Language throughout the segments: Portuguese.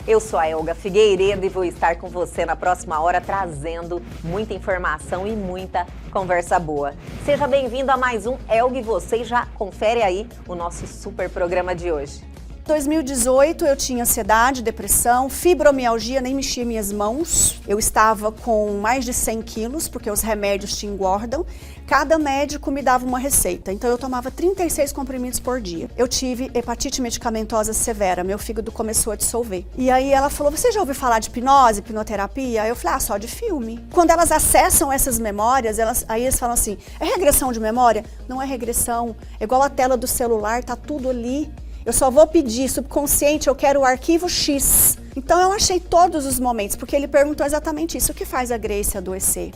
Eu sou a Elga Figueiredo e vou estar com você na próxima hora trazendo muita informação e muita conversa boa. Seja bem-vindo a mais um Elga e Você, já confere aí o nosso super programa de hoje. Em 2018 eu tinha ansiedade, depressão, fibromialgia, nem mexia minhas mãos. Eu estava com mais de 100 quilos, porque os remédios te engordam. Cada médico me dava uma receita, então eu tomava 36 comprimidos por dia. Eu tive hepatite medicamentosa severa, meu fígado começou a dissolver. E aí ela falou, você já ouviu falar de hipnose, hipnoterapia? Aí eu falei, só de filme. Quando elas acessam essas memórias, aí eles falam assim, é regressão de memória? Não é regressão, é igual a tela do celular, tá tudo ali. Eu só vou pedir subconsciente, eu quero o arquivo X. Então eu achei todos os momentos, porque ele perguntou exatamente isso. O que faz a Grace adoecer?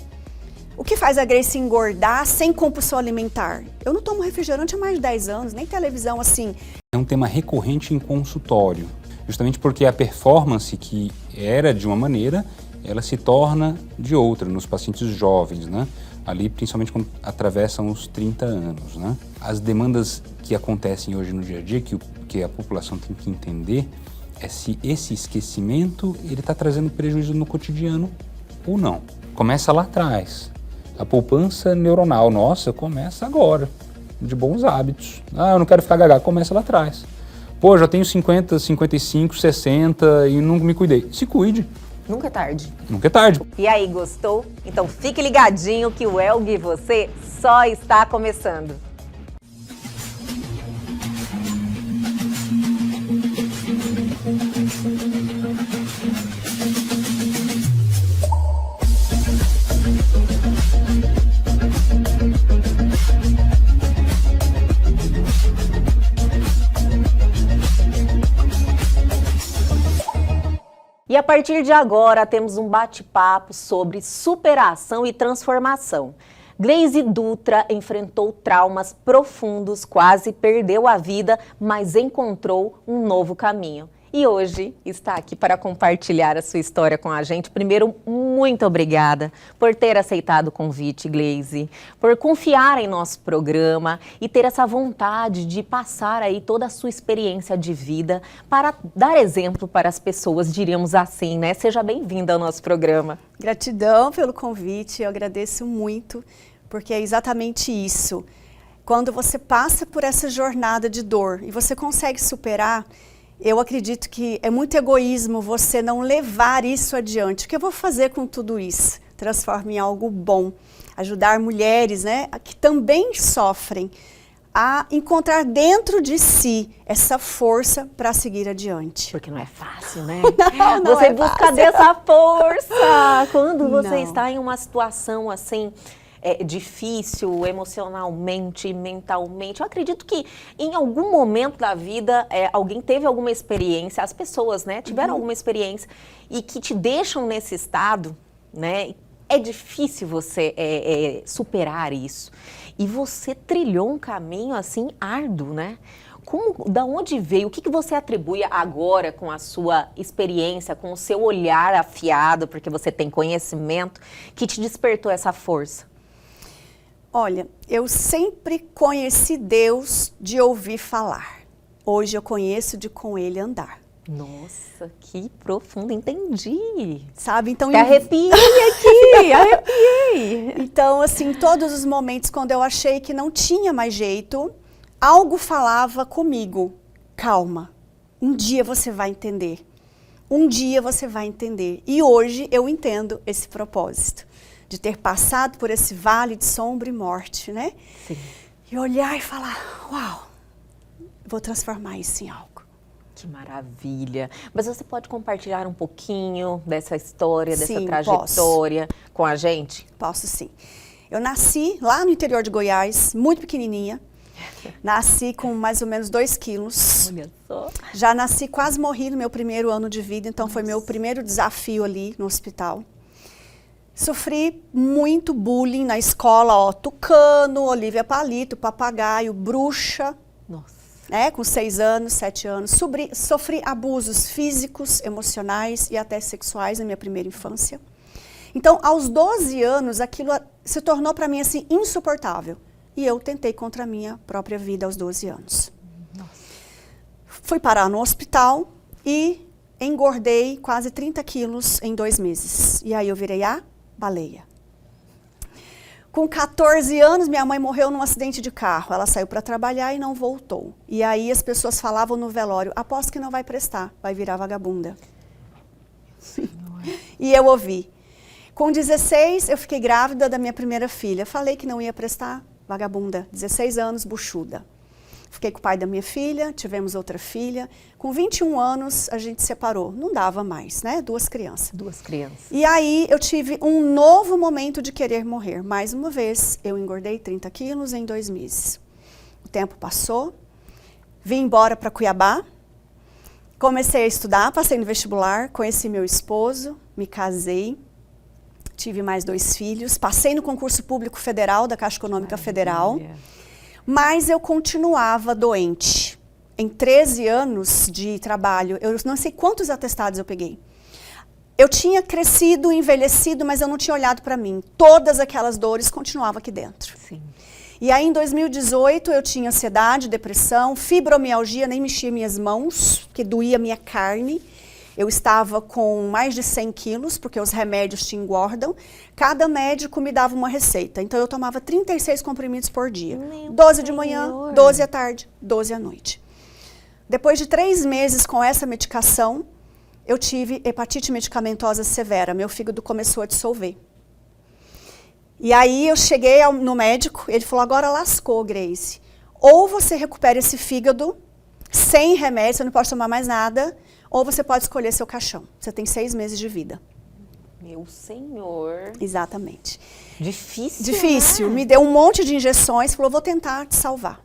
O que faz a Grace engordar sem compulsão alimentar? Eu não tomo refrigerante há mais de 10 anos, nem televisão assim. É um tema recorrente em consultório, justamente porque a performance que era de uma maneira, ela se torna de outra nos pacientes jovens, né? Ali principalmente quando atravessam os 30 anos, né? As demandas que acontecem hoje no dia a dia, que a população tem que entender, é se esse esquecimento ele está trazendo prejuízo no cotidiano ou não. Começa lá atrás. A poupança neuronal nossa começa agora, de bons hábitos. Eu não quero ficar gaga, começa lá atrás. Pô, já tenho 50, 55, 60 e não me cuidei. Se cuide. Nunca é tarde. Nunca é tarde. E aí, gostou? Então fique ligadinho que o Elga e Você só está começando. E a partir de agora temos um bate-papo sobre superação e transformação. Gleise Dutra enfrentou traumas profundos, quase perdeu a vida, mas encontrou um novo caminho. E hoje está aqui para compartilhar a sua história com a gente. Primeiro, muito obrigada por ter aceitado o convite, Gleise, por confiar em nosso programa e ter essa vontade de passar aí toda a sua experiência de vida para dar exemplo para as pessoas, diríamos assim, né? Seja bem-vinda ao nosso programa. Gratidão pelo convite, eu agradeço muito, porque é exatamente isso. Quando você passa por essa jornada de dor e você consegue superar, eu acredito que é muito egoísmo você não levar isso adiante. O que eu vou fazer com tudo isso? Transformar em algo bom. Ajudar mulheres, né, que também sofrem a encontrar dentro de si essa força para seguir adiante. Porque não é fácil, né? Não você é busca fácil. dessa força. Quando você Não. está em uma situação assim... difícil emocionalmente, mentalmente. Eu acredito que em algum momento da vida alguém teve alguma experiência, as pessoas, né, tiveram alguma experiência e que te deixam nesse estado, né? É difícil você superar isso. E você trilhou um caminho assim árduo, né? Da onde veio? O que você atribui agora com a sua experiência, com o seu olhar afiado, porque você tem conhecimento, que te despertou essa força? Olha, eu sempre conheci Deus de ouvir falar. Hoje eu conheço de com Ele andar. Nossa, que profundo, entendi. Sabe, então... Até arrepiei aqui, arrepiei. Então, assim, todos os momentos quando eu achei que não tinha mais jeito, algo falava comigo, calma, um dia você vai entender. Um dia você vai entender. E hoje eu entendo esse propósito. De ter passado por esse vale de sombra e morte, né? Sim. E olhar e falar, uau, vou transformar isso em algo. Que maravilha. Mas você pode compartilhar um pouquinho dessa história, dessa Sim, trajetória com a gente? Posso sim. Eu nasci lá no interior de Goiás, muito pequenininha. Nasci com mais ou menos 2 quilos. Olha só. Já nasci, quase morri no meu primeiro ano de vida, então foi meu primeiro desafio ali no hospital. Sofri muito bullying na escola, tucano, Olívia Palito, papagaio, bruxa. Nossa. Né, com 6 anos, 7 anos. Sofri abusos físicos, emocionais e até sexuais na minha primeira infância. Então, aos 12 anos, aquilo se tornou para mim assim insuportável. E eu tentei contra a minha própria vida aos 12 anos. Nossa. Fui parar no hospital e engordei quase 30 quilos em 2 meses. E aí eu virei a baleia. Com 14 anos, minha mãe morreu num acidente de carro. Ela saiu para trabalhar e não voltou. E aí as pessoas falavam no velório, aposto que não vai prestar, vai virar vagabunda. E eu ouvi. Com 16, eu fiquei grávida da minha primeira filha. Falei que não ia prestar, vagabunda. 16 anos, buchuda. Fiquei com o pai da minha filha, tivemos outra filha. Com 21 anos, a gente separou. Não dava mais, né? 2 crianças. 2 crianças. E aí, eu tive um novo momento de querer morrer. Mais uma vez, eu engordei 30 quilos em 2 meses. O tempo passou. Vim embora para Cuiabá. Comecei a estudar, passei no vestibular. Conheci meu esposo, me casei. Tive mais 2 filhos. Passei no concurso público federal, da Caixa Econômica Federal. Mas eu continuava doente. Em 13 anos de trabalho, eu não sei quantos atestados eu peguei. Eu tinha crescido, envelhecido, mas eu não tinha olhado para mim. Todas aquelas dores continuavam aqui dentro. Sim. E aí, em 2018, eu tinha ansiedade, depressão, fibromialgia, nem mexia minhas mãos, porque doía minha carne. Eu estava com mais de 100 quilos, porque os remédios te engordam. Cada médico me dava uma receita. Então, eu tomava 36 comprimidos por dia. 12 de manhã, 12 à tarde, 12 à noite. Depois de 3 meses com essa medicação, eu tive hepatite medicamentosa severa. Meu fígado começou a dissolver. E aí, eu cheguei no médico, ele falou, agora lascou, Grace. Ou você recupera esse fígado sem remédio, você não pode tomar mais nada, ou você pode escolher seu caixão. Você tem 6 meses de vida. Meu senhor. Exatamente. Difícil, Difícil. Né? Me deu um monte de injeções, falou, vou tentar te salvar.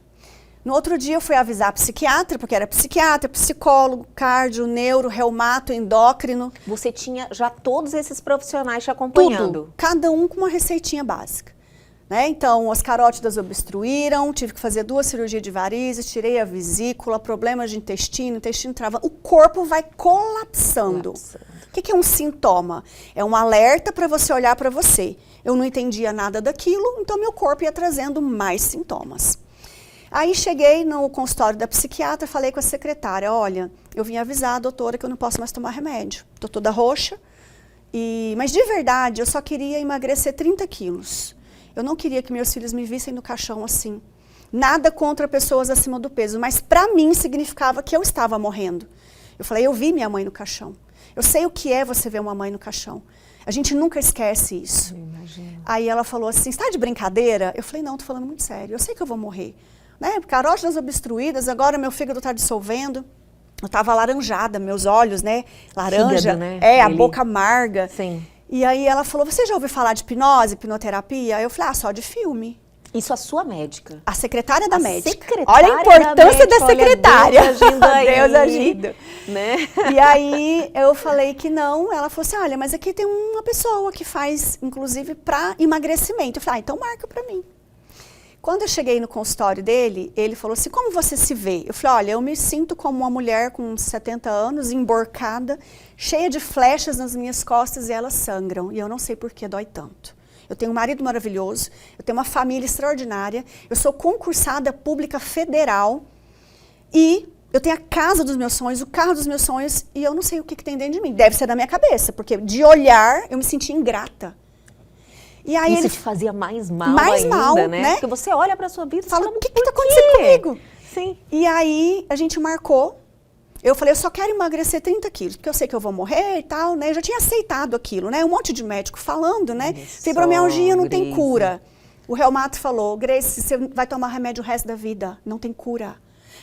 No outro dia eu fui avisar a psiquiatra, porque era psiquiatra, psicólogo, cardio, neuro, reumato, endócrino. Você tinha já todos esses profissionais te acompanhando? Tudo. Cada um com uma receitinha básica. Né? Então, as carótidas obstruíram, tive que fazer 2 cirurgias de varizes, tirei a vesícula, problemas de intestino travando. O corpo vai colapsando. O que é um sintoma? É um alerta para você olhar para você. Eu não entendia nada daquilo, então meu corpo ia trazendo mais sintomas. Aí cheguei no consultório da psiquiatra, falei com a secretária, olha, eu vim avisar a doutora que eu não posso mais tomar remédio. Estou toda roxa, mas de verdade eu só queria emagrecer 30 quilos. Eu não queria que meus filhos me vissem no caixão assim. Nada contra pessoas acima do peso, mas para mim significava que eu estava morrendo. Eu falei, eu vi minha mãe no caixão. Eu sei o que é você ver uma mãe no caixão. A gente nunca esquece isso. Aí ela falou assim, você está de brincadeira? Eu falei, não, estou falando muito sério. Eu sei que eu vou morrer. Né? Carótidas obstruídas, agora meu fígado está dissolvendo. Eu estava alaranjada, meus olhos, né? Laranja, fígado, né? A boca amarga. Sim. E aí ela falou, você já ouviu falar de hipnose, hipnoterapia? Eu falei, só de filme. Isso a sua médica? A secretária da médica. Secretária olha a importância da secretária. Olha Deus agindo aí. Deus agindo. Né? E aí eu falei que não. Ela falou assim, olha, mas aqui tem uma pessoa que faz, inclusive, para emagrecimento. Eu falei, então marca para mim. Quando eu cheguei no consultório dele, ele falou assim, como você se vê? Eu falei, olha, eu me sinto como uma mulher com 70 anos, emborcada, cheia de flechas nas minhas costas e elas sangram. E eu não sei por que dói tanto. Eu tenho um marido maravilhoso, eu tenho uma família extraordinária, eu sou concursada pública federal e eu tenho a casa dos meus sonhos, o carro dos meus sonhos e eu não sei o que tem dentro de mim. Deve ser da minha cabeça, porque de olhar eu me senti ingrata. E aí isso ele te fazia mais mal ainda, né? Porque você olha pra sua vida e fala, fala, o que está acontecendo comigo? Sim. E aí a gente marcou. Eu falei, eu só quero emagrecer 30 quilos, porque eu sei que eu vou morrer e tal, né? Eu já tinha aceitado aquilo, né? Um monte de médico falando, né? Fibromialgia não tem cura. O reumato falou, Grace, você vai tomar remédio o resto da vida, não tem cura.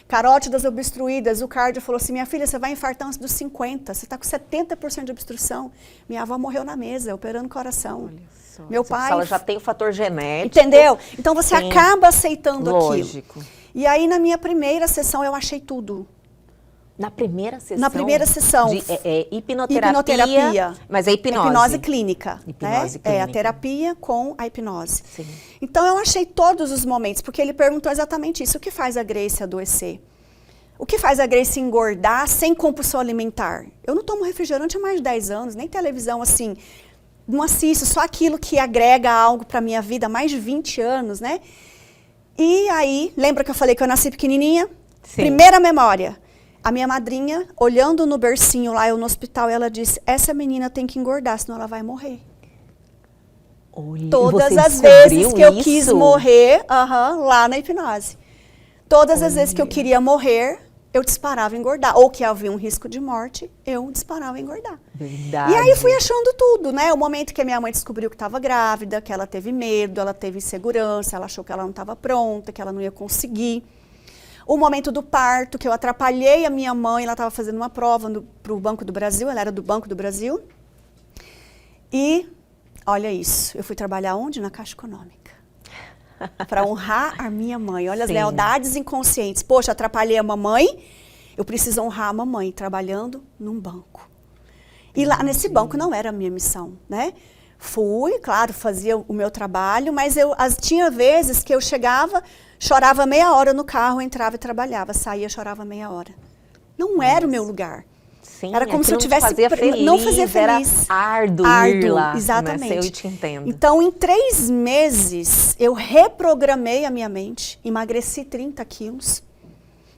Carótidas obstruídas, o cardio falou assim, minha filha, você vai infartar antes dos 50, você está com 70% de obstrução. Minha avó morreu na mesa, operando o coração. Olha só. Meu pai...Ela já tem o fator genético. Entendeu? Então você acaba aceitando lógico. Aquilo. E aí na minha primeira sessão eu achei tudo. Na primeira sessão? Na primeira sessão. De hipnoterapia. Mas é hipnose. Hipnose clínica. Hipnose né? clínica. É a terapia com a hipnose. Sim. Então eu achei todos os momentos, porque ele perguntou exatamente isso. O que faz a Grace adoecer? O que faz a Grace engordar sem compulsão alimentar? Eu não tomo refrigerante há mais de 10 anos, nem televisão assim. Não assisto, só aquilo que agrega algo para a minha vida há mais de 20 anos, né? E aí, lembra que eu falei que eu nasci pequenininha? Sim. Primeira memória. A minha madrinha, olhando no bercinho lá, eu no hospital, ela disse, essa menina tem que engordar, senão ela vai morrer. Olha, Todas as vezes que eu quis morrer, lá na hipnose. Todas as vezes que eu queria morrer, eu disparava engordar. Ou que havia um risco de morte, eu disparava engordar. Verdade. E aí fui achando tudo, né? O momento que a minha mãe descobriu que estava grávida, que ela teve medo, ela teve insegurança, ela achou que ela não estava pronta, que ela não ia conseguir. O momento do parto, que eu atrapalhei a minha mãe, ela estava fazendo uma prova para o Banco do Brasil, ela era do Banco do Brasil. E, olha isso, eu fui trabalhar onde? Na Caixa Econômica. Para honrar a minha mãe. Olha as lealdades inconscientes. Poxa, atrapalhei a mamãe, eu preciso honrar a mamãe, trabalhando num banco. E lá nesse banco não era a minha missão, né? Fui, claro, fazia o meu trabalho, mas tinha vezes que eu chegava, chorava meia hora no carro, entrava e trabalhava, saía, chorava meia hora. Não era o meu lugar. Sim, era como se eu tivesse não fazia feliz. Era árduo ir lá, exatamente. Né? Eu te entendo. Então, em 3 meses, eu reprogramei a minha mente, emagreci 30 quilos,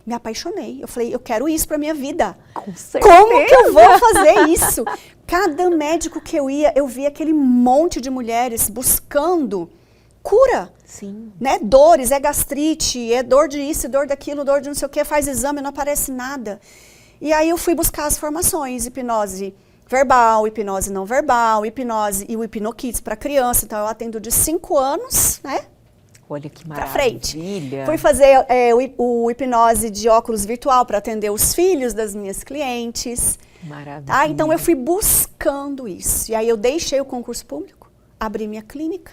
me apaixonei. Eu falei, eu quero isso para minha vida. Com certeza. Como que eu vou fazer isso? Cada médico que eu ia, eu via aquele monte de mulheres buscando cura. Sim. Né? Dores, é gastrite, é dor de isso, dor daquilo, dor de não sei o que, faz exame, não aparece nada. E aí eu fui buscar as formações, hipnose verbal, hipnose não verbal, hipnose e o hipnokids para criança. Então eu atendo de 5 anos, né? Olha que maravilha. Pra frente. Fui fazer o hipnose de óculos virtual para atender os filhos das minhas clientes. Maravilha. Tá? Então eu fui buscando isso. E aí eu deixei o concurso público, abri minha clínica.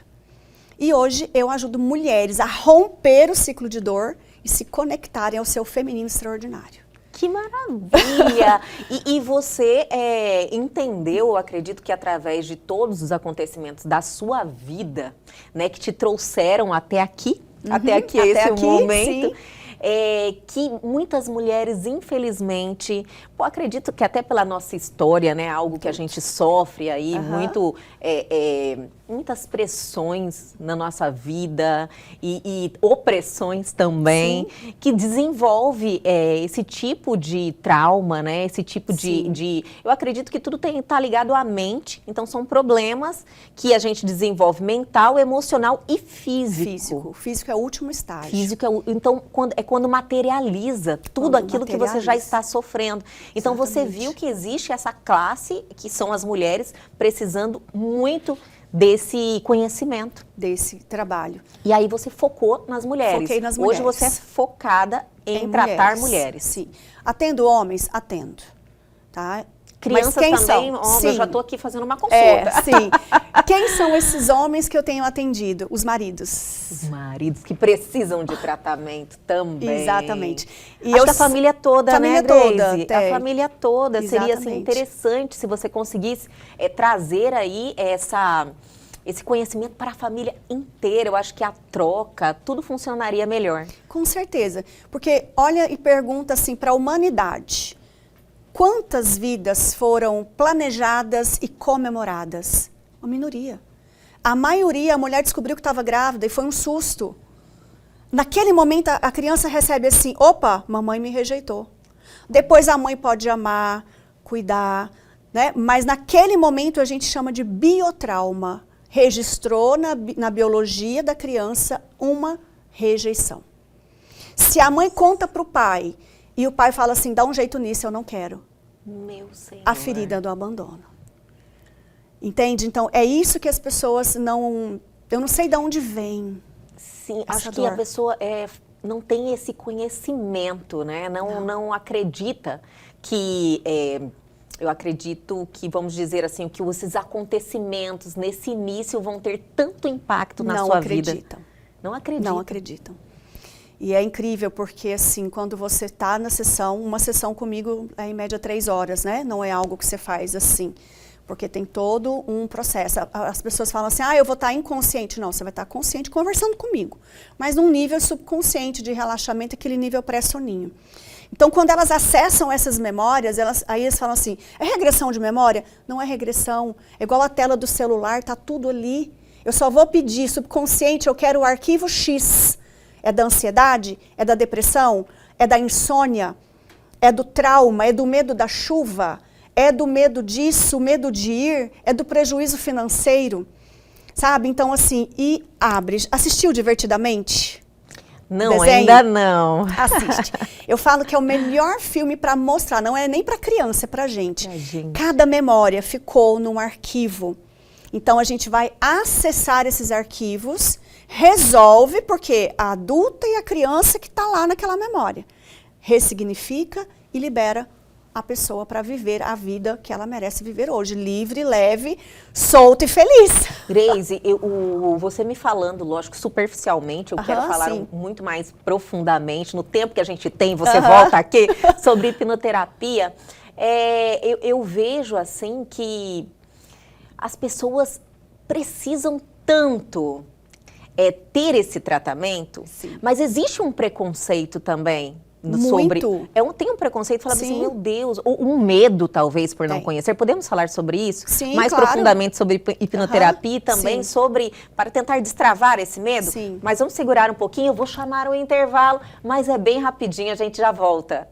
E hoje eu ajudo mulheres a romper o ciclo de dor e se conectarem ao seu feminino extraordinário. Que maravilha! E você entendeu, acredito que através de todos os acontecimentos da sua vida, né, que te trouxeram até aqui, até aqui esse momento, que muitas mulheres, infelizmente, acredito que até pela nossa história, né, algo que a gente sofre aí, muitas pressões na nossa vida e opressões também, que desenvolve esse tipo de trauma, né? Esse tipo de... Eu acredito que tudo está ligado à mente, então são problemas que a gente desenvolve mental, emocional e físico. Físico é o último estágio. Físico então, quando materializa tudo aquilo que você já está sofrendo. Então, você viu que existe essa classe, que são as mulheres, precisando muito desse conhecimento. Desse trabalho. E aí você focou nas mulheres. Foquei nas mulheres. Hoje você é focada em tratar mulheres. Sim. Atendo homens? Atendo. Tá? Crianças Mas quem também? são? Homem, sim. eu já estou aqui fazendo uma consulta. Sim. Quem são esses homens que eu tenho atendido? Os maridos. Os maridos que precisam de tratamento também. Exatamente. E acho que a família toda, né, Grace? A família toda. Exatamente. Seria assim, interessante se você conseguisse trazer aí esse conhecimento para a família inteira. Eu acho que a troca, tudo funcionaria melhor. Com certeza. Porque olha e pergunta assim para a humanidade. Quantas vidas foram planejadas e comemoradas? Uma minoria. A maioria, a mulher descobriu que estava grávida e foi um susto. Naquele momento, a criança recebe assim, opa, mamãe me rejeitou. Depois a mãe pode amar, cuidar, né? Mas naquele momento a gente chama de biotrauma. Registrou na biologia da criança uma rejeição. Se a mãe conta para o pai e o pai fala assim, dá um jeito nisso, eu não quero. Meu Senhor. A ferida do abandono. Entende? Então, é isso que as pessoas não... Eu não sei de onde vem. Sim, acho que a pessoa não tem esse conhecimento, né? Não acredita que... eu acredito que, vamos dizer assim, que esses acontecimentos nesse início vão ter tanto impacto na sua vida. Não acreditam. Não acreditam. E é incrível porque, assim, quando você está na sessão, uma sessão comigo é em média 3 horas, né? Não é algo que você faz assim, porque tem todo um processo. As pessoas falam assim, eu vou estar inconsciente. Não, você vai estar consciente conversando comigo, mas num nível subconsciente de relaxamento, aquele nível pré-soninho. Então, quando elas acessam essas memórias, aí eles falam assim, é regressão de memória? Não é regressão, é igual a tela do celular, está tudo ali. Eu só vou pedir subconsciente, eu quero o arquivo X. É da ansiedade? É da depressão? É da insônia? é do trauma, é do medo da chuva, é do medo disso, medo de ir, é do prejuízo financeiro, sabe? Então, assim, e abre. Assistiu Divertidamente? Não, Desenho? ainda não. Assiste. Eu falo que é o melhor filme para mostrar, não é nem para criança, é para gente. Cada memória ficou num arquivo. Então a gente vai acessar esses arquivos, resolve, porque a adulta e a criança que está lá naquela memória. Ressignifica e libera a pessoa para viver a vida que ela merece viver hoje, livre, leve, solta e feliz. Grace, você me falando, lógico, superficialmente, eu quero falar muito mais profundamente, no tempo que a gente tem, você volta aqui, sobre hipnoterapia. Eu vejo, assim, que as pessoas precisam tanto ter esse tratamento, mas existe um preconceito também. Sobre, tem um preconceito, falando assim, meu Deus, ou um medo talvez por não conhecer. Podemos falar sobre isso? Sim, mais profundamente sobre hipnoterapia e também sobre, para tentar destravar esse medo? Sim. Mas vamos segurar um pouquinho, eu vou chamar o intervalo, mas é bem rapidinho, a gente já volta.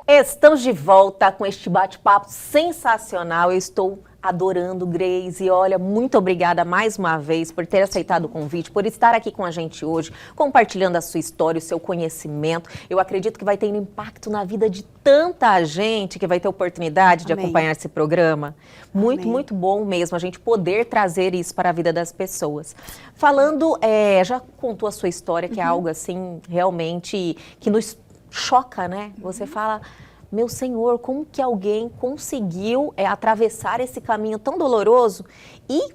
Estamos de volta com este bate-papo sensacional. Eu estou adorando, Grace. Olha, muito obrigada mais uma vez por ter aceitado o convite, por estar aqui com a gente hoje, compartilhando a sua história, o seu conhecimento. Eu acredito que vai ter um impacto na vida de tanta gente que vai ter oportunidade de acompanhar esse programa. Muito, muito bom mesmo a gente poder trazer isso para a vida das pessoas. Falando, já contou a sua história, que é algo assim, realmente, que nos choca, né? Você fala, meu Senhor, como que alguém conseguiu atravessar esse caminho tão doloroso e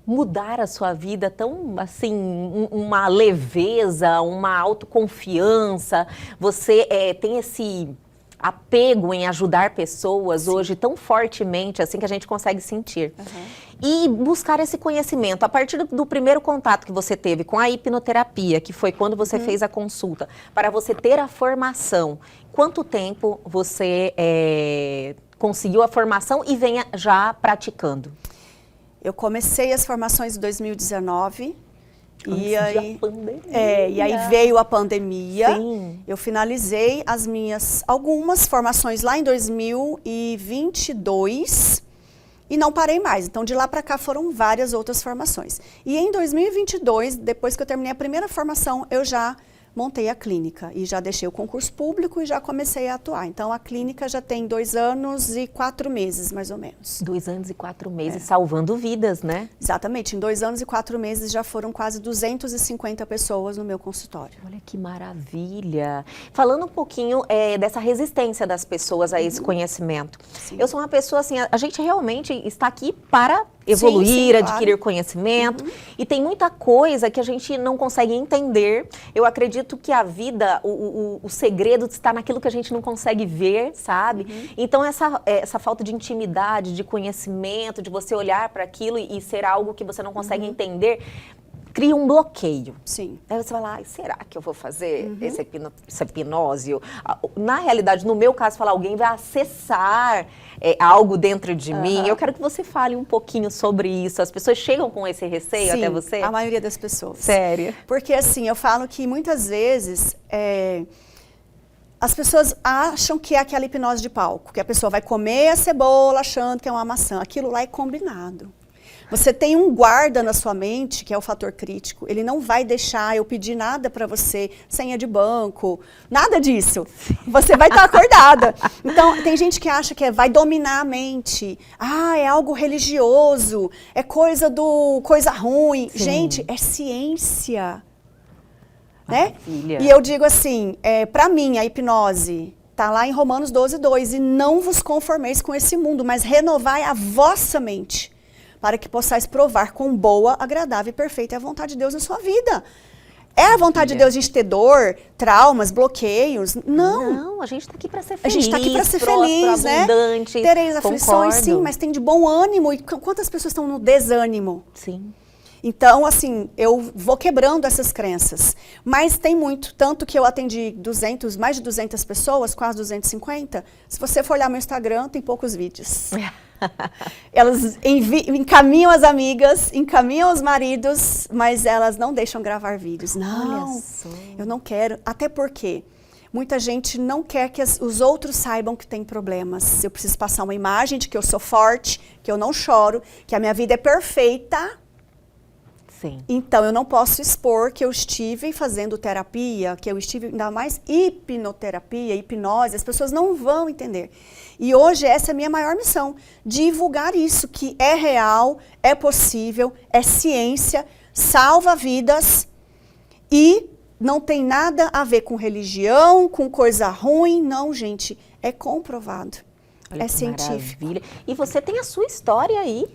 mudar a sua vida tão, assim, uma leveza, uma autoconfiança. Você tem esse apego em ajudar pessoas hoje tão fortemente, assim, que a gente consegue sentir. E buscar esse conhecimento. A partir do primeiro contato que você teve com a hipnoterapia, que foi quando você fez a consulta, para você ter a formação, quanto tempo você conseguiu a formação e venha já praticando? Eu comecei as formações em 2019. E aí veio a pandemia. Sim. Eu finalizei algumas formações lá em 2022 e não parei mais. Então, de lá para cá foram várias outras formações. E em 2022, depois que eu terminei a primeira formação, eu já montei a clínica e já deixei o concurso público e já comecei a atuar. Então, a clínica já tem 2 anos e 4 meses, mais ou menos. 2 anos e 4 meses, salvando vidas, né? Exatamente. Em 2 anos e 4 meses já foram quase 250 pessoas no meu consultório. Olha que maravilha! Falando um pouquinho dessa resistência das pessoas a esse conhecimento. Eu sou uma pessoa assim, a gente realmente está aqui para evoluir, adquirir conhecimento. E tem muita coisa que a gente não consegue entender. Eu acredito que a vida, o segredo está naquilo que a gente não consegue ver, sabe? Então, essa falta de intimidade, de conhecimento, de você olhar para aquilo e ser algo que você não consegue entender, cria um bloqueio. Sim. Aí você vai lá, será que eu vou fazer essa hipnose? Na realidade, no meu caso, alguém vai acessar algo dentro de mim. Eu quero que você fale um pouquinho sobre isso. As pessoas chegam com esse receio até você? A maioria das pessoas. Sério? Porque assim, eu falo que muitas vezes as pessoas acham que é aquela hipnose de palco, que a pessoa vai comer a cebola achando que é uma maçã. Aquilo lá é combinado. Você tem um guarda na sua mente, que é o fator crítico, ele não vai deixar eu pedir nada para você, senha de banco, nada disso. Você vai estar acordada. Então, tem gente que acha que vai dominar a mente. É algo religioso, é coisa ruim. Sim. Gente, é ciência. Né? E eu digo assim, para mim, a hipnose está lá em Romanos 12:2, e não vos conformeis com esse mundo, mas renovai a vossa mente, para que possais provar quão boa, agradável e perfeita é a vontade de Deus na sua vida. É a vontade de Deus de ter dor, traumas, bloqueios? Não. Não, a gente está aqui para ser feliz. A gente está aqui para ser feliz, né? Tereis aflições, sim, mas tem de bom ânimo. E quantas pessoas estão no desânimo? Sim. Então, assim, eu vou quebrando essas crenças. Mas tem muito, tanto que eu atendi mais de 200 pessoas, quase 250. Se você for olhar meu Instagram, tem poucos vídeos. Elas encaminham as amigas, encaminham os maridos, mas elas não deixam gravar vídeos. Não, eu não quero. Até porque muita gente não quer que os outros saibam que tem problemas. Eu preciso passar uma imagem de que eu sou forte, que eu não choro, que a minha vida é perfeita. Sim. Então, eu não posso expor que eu estive fazendo terapia, que eu estive, ainda mais hipnoterapia, hipnose, as pessoas não vão entender. E hoje essa é a minha maior missão, divulgar isso, que é real, é possível, é ciência, salva vidas e não tem nada a ver com religião, com coisa ruim, não, gente, é comprovado, é científico. Maravilha. E você tem a sua história aí.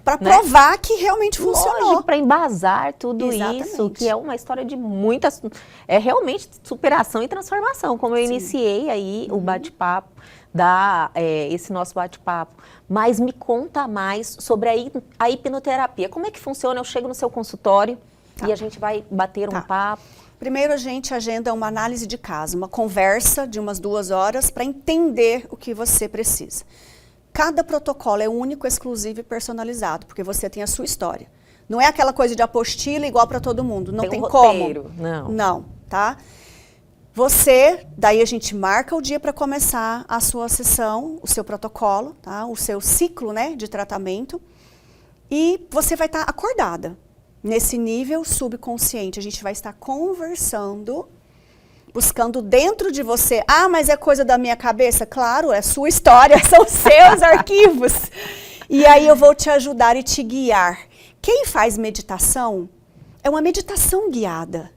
Para provar que realmente funcionou. Para embasar tudo Exatamente. isso, que é uma história de muitas... É realmente superação e transformação, como eu iniciei aí o bate-papo, esse nosso bate-papo. Mas me conta mais sobre a hipnoterapia. Como é que funciona? Eu chego no seu consultório e a gente vai bater um papo. Primeiro a gente agenda uma análise de caso, uma conversa de umas 2 horas para entender o que você precisa. Cada protocolo é único, exclusivo e personalizado, porque você tem a sua história. Não é aquela coisa de apostila igual para todo mundo, não tem roteiro, como. Não, tá? Daí a gente marca o dia para começar a sua sessão, o seu protocolo, tá? O seu ciclo, né, de tratamento. E você vai estar acordada. Nesse nível subconsciente, a gente vai estar conversando, buscando dentro de você. Ah, mas é coisa da minha cabeça? Claro, é sua história, são seus arquivos. E aí eu vou te ajudar e te guiar. Quem faz meditação é uma meditação guiada.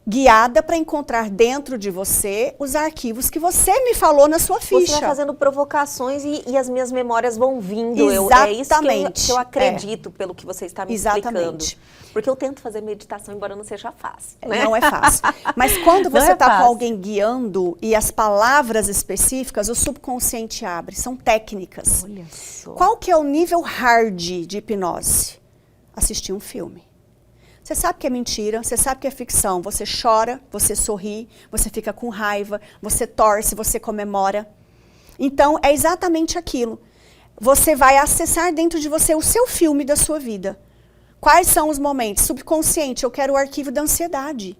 Guiada para encontrar dentro de você os arquivos que você me falou na sua ficha. Você vai fazendo provocações e as minhas memórias vão vindo. Exatamente. É isso que eu acredito pelo que você está me explicando. Porque eu tento fazer meditação, embora não seja fácil. Né? Não é fácil. Mas quando você está com alguém guiando e as palavras específicas, o subconsciente abre. São técnicas. Olha só. Qual que é o nível hard de hipnose? Assistir um filme. Você sabe que é mentira, você sabe que é ficção. Você chora, você sorri, você fica com raiva, você torce, você comemora. Então, é exatamente aquilo. Você vai acessar dentro de você o seu filme da sua vida. Quais são os momentos? Subconsciente, eu quero o arquivo da ansiedade.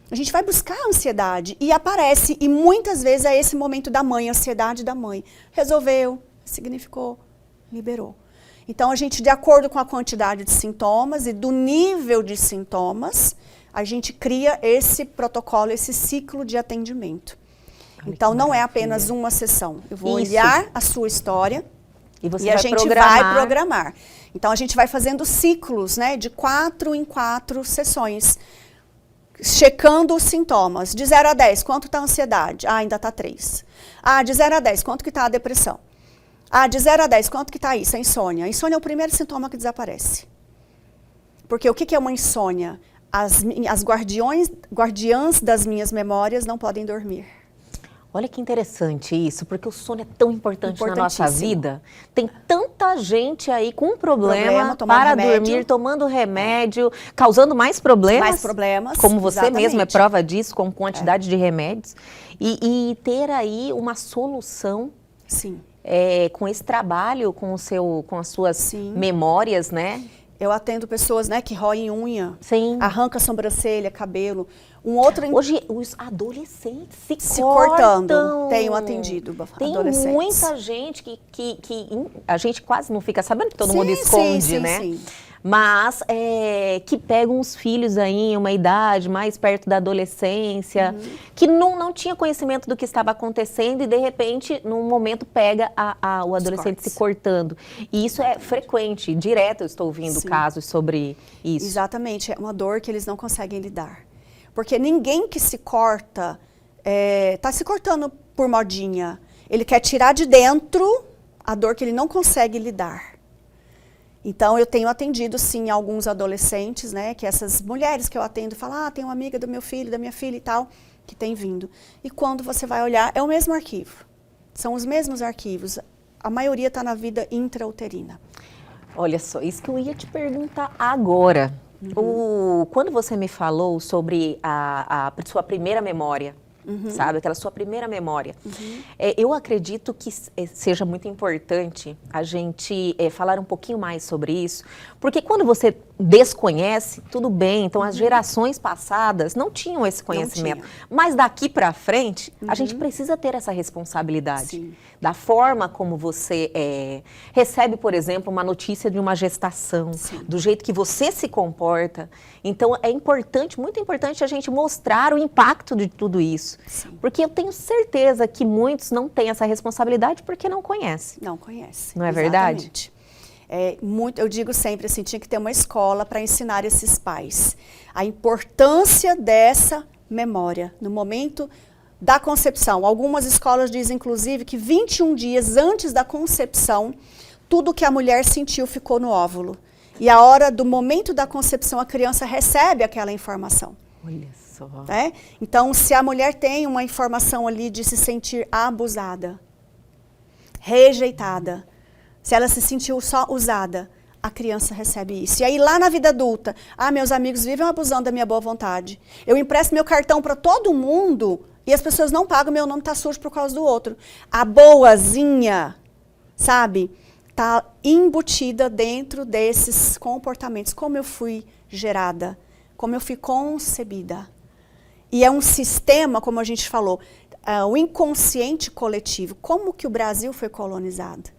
A gente vai buscar a ansiedade e aparece, e muitas vezes é esse momento da mãe, a ansiedade da mãe. Resolveu, significou, liberou. Então, a gente, de acordo com a quantidade de sintomas e do nível de sintomas, a gente cria esse protocolo, esse ciclo de atendimento. Então, não é apenas uma sessão. Eu vou olhar a sua história e a gente vai programar. Então, a gente vai fazendo ciclos, né, de 4 em 4 sessões, checando os sintomas. De 0 a 10, quanto está a ansiedade? Ah, ainda está 3. Ah, de 0 a 10, quanto que está a depressão? Ah, de 0 a 10, quanto que está isso? A insônia. A insônia é o primeiro sintoma que desaparece. Porque o que é uma insônia? As guardiãs das minhas memórias não podem dormir. Olha que interessante isso, porque o sono é tão importante na nossa vida. Tem tanta gente aí com problema para dormir, tomando remédio, causando mais problemas. Mais problemas, como você mesmo é prova disso, com quantidade de remédios. E ter aí uma solução. Sim. Com esse trabalho, com as suas memórias, né? Eu atendo pessoas, né, que roem unha, Sim. arranca sobrancelha, cabelo. Hoje, os adolescentes se cortando. Tenho atendido adolescentes. Tem muita gente que a gente quase não fica sabendo, que todo mundo esconde, né? Sim. Mas que pegam os filhos aí em uma idade mais perto da adolescência, que não tinha conhecimento do que estava acontecendo e, de repente, num momento pega o adolescente se cortando. E isso é frequente, direto eu estou ouvindo casos sobre isso. Exatamente, é uma dor que eles não conseguem lidar. Porque ninguém que se corta, está se cortando por modinha. Ele quer tirar de dentro a dor que ele não consegue lidar. Então, eu tenho atendido, sim, alguns adolescentes, né, que essas mulheres que eu atendo, falam, tem uma amiga do meu filho, da minha filha e tal, que tem vindo. E quando você vai olhar, é o mesmo arquivo. São os mesmos arquivos. A maioria está na vida intrauterina. Olha só, isso que eu ia te perguntar agora. Quando você me falou sobre a sua primeira memória, sabe? Aquela sua primeira memória. Eu acredito que seja muito importante a gente falar um pouquinho mais sobre isso, porque quando você desconhece, tudo bem, então as gerações passadas não tinham esse conhecimento, mas daqui para frente, a gente precisa ter essa responsabilidade. Sim. Da forma como você recebe, por exemplo, uma notícia de uma gestação, do jeito que você se comporta. Então, é importante, muito importante a gente mostrar o impacto de tudo isso. Sim. Porque eu tenho certeza que muitos não têm essa responsabilidade porque não conhecem. Não conhece. Não é verdade? Exatamente. Eu digo sempre assim, tinha que ter uma escola para ensinar esses pais a importância dessa memória no momento da concepção. Algumas escolas dizem, inclusive, que 21 dias antes da concepção, tudo que a mulher sentiu ficou no óvulo. E a hora do momento da concepção, a criança recebe aquela informação. Olha só. Então, se a mulher tem uma informação ali de se sentir abusada, rejeitada, se ela se sentiu só usada, a criança recebe isso. E aí lá na vida adulta, meus amigos vivem abusando da minha boa vontade. Eu empresto meu cartão para todo mundo e as pessoas não pagam, meu nome está sujo por causa do outro. A boazinha, sabe, está embutida dentro desses comportamentos. Como eu fui gerada, como eu fui concebida. E é um sistema, como a gente falou, o inconsciente coletivo. Como que o Brasil foi colonizado?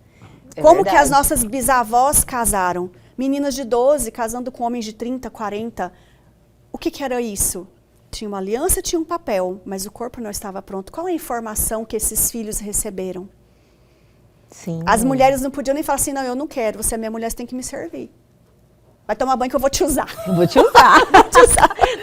Como que as nossas bisavós casaram? Meninas de 12 casando com homens de 30, 40. O que era isso? Tinha uma aliança, tinha um papel, mas o corpo não estava pronto. Qual é a informação que esses filhos receberam? Sim. As mulheres não podiam nem falar assim, não, eu não quero, você é minha mulher, você tem que me servir. Vai tomar banho que eu vou te usar. Eu vou te usar.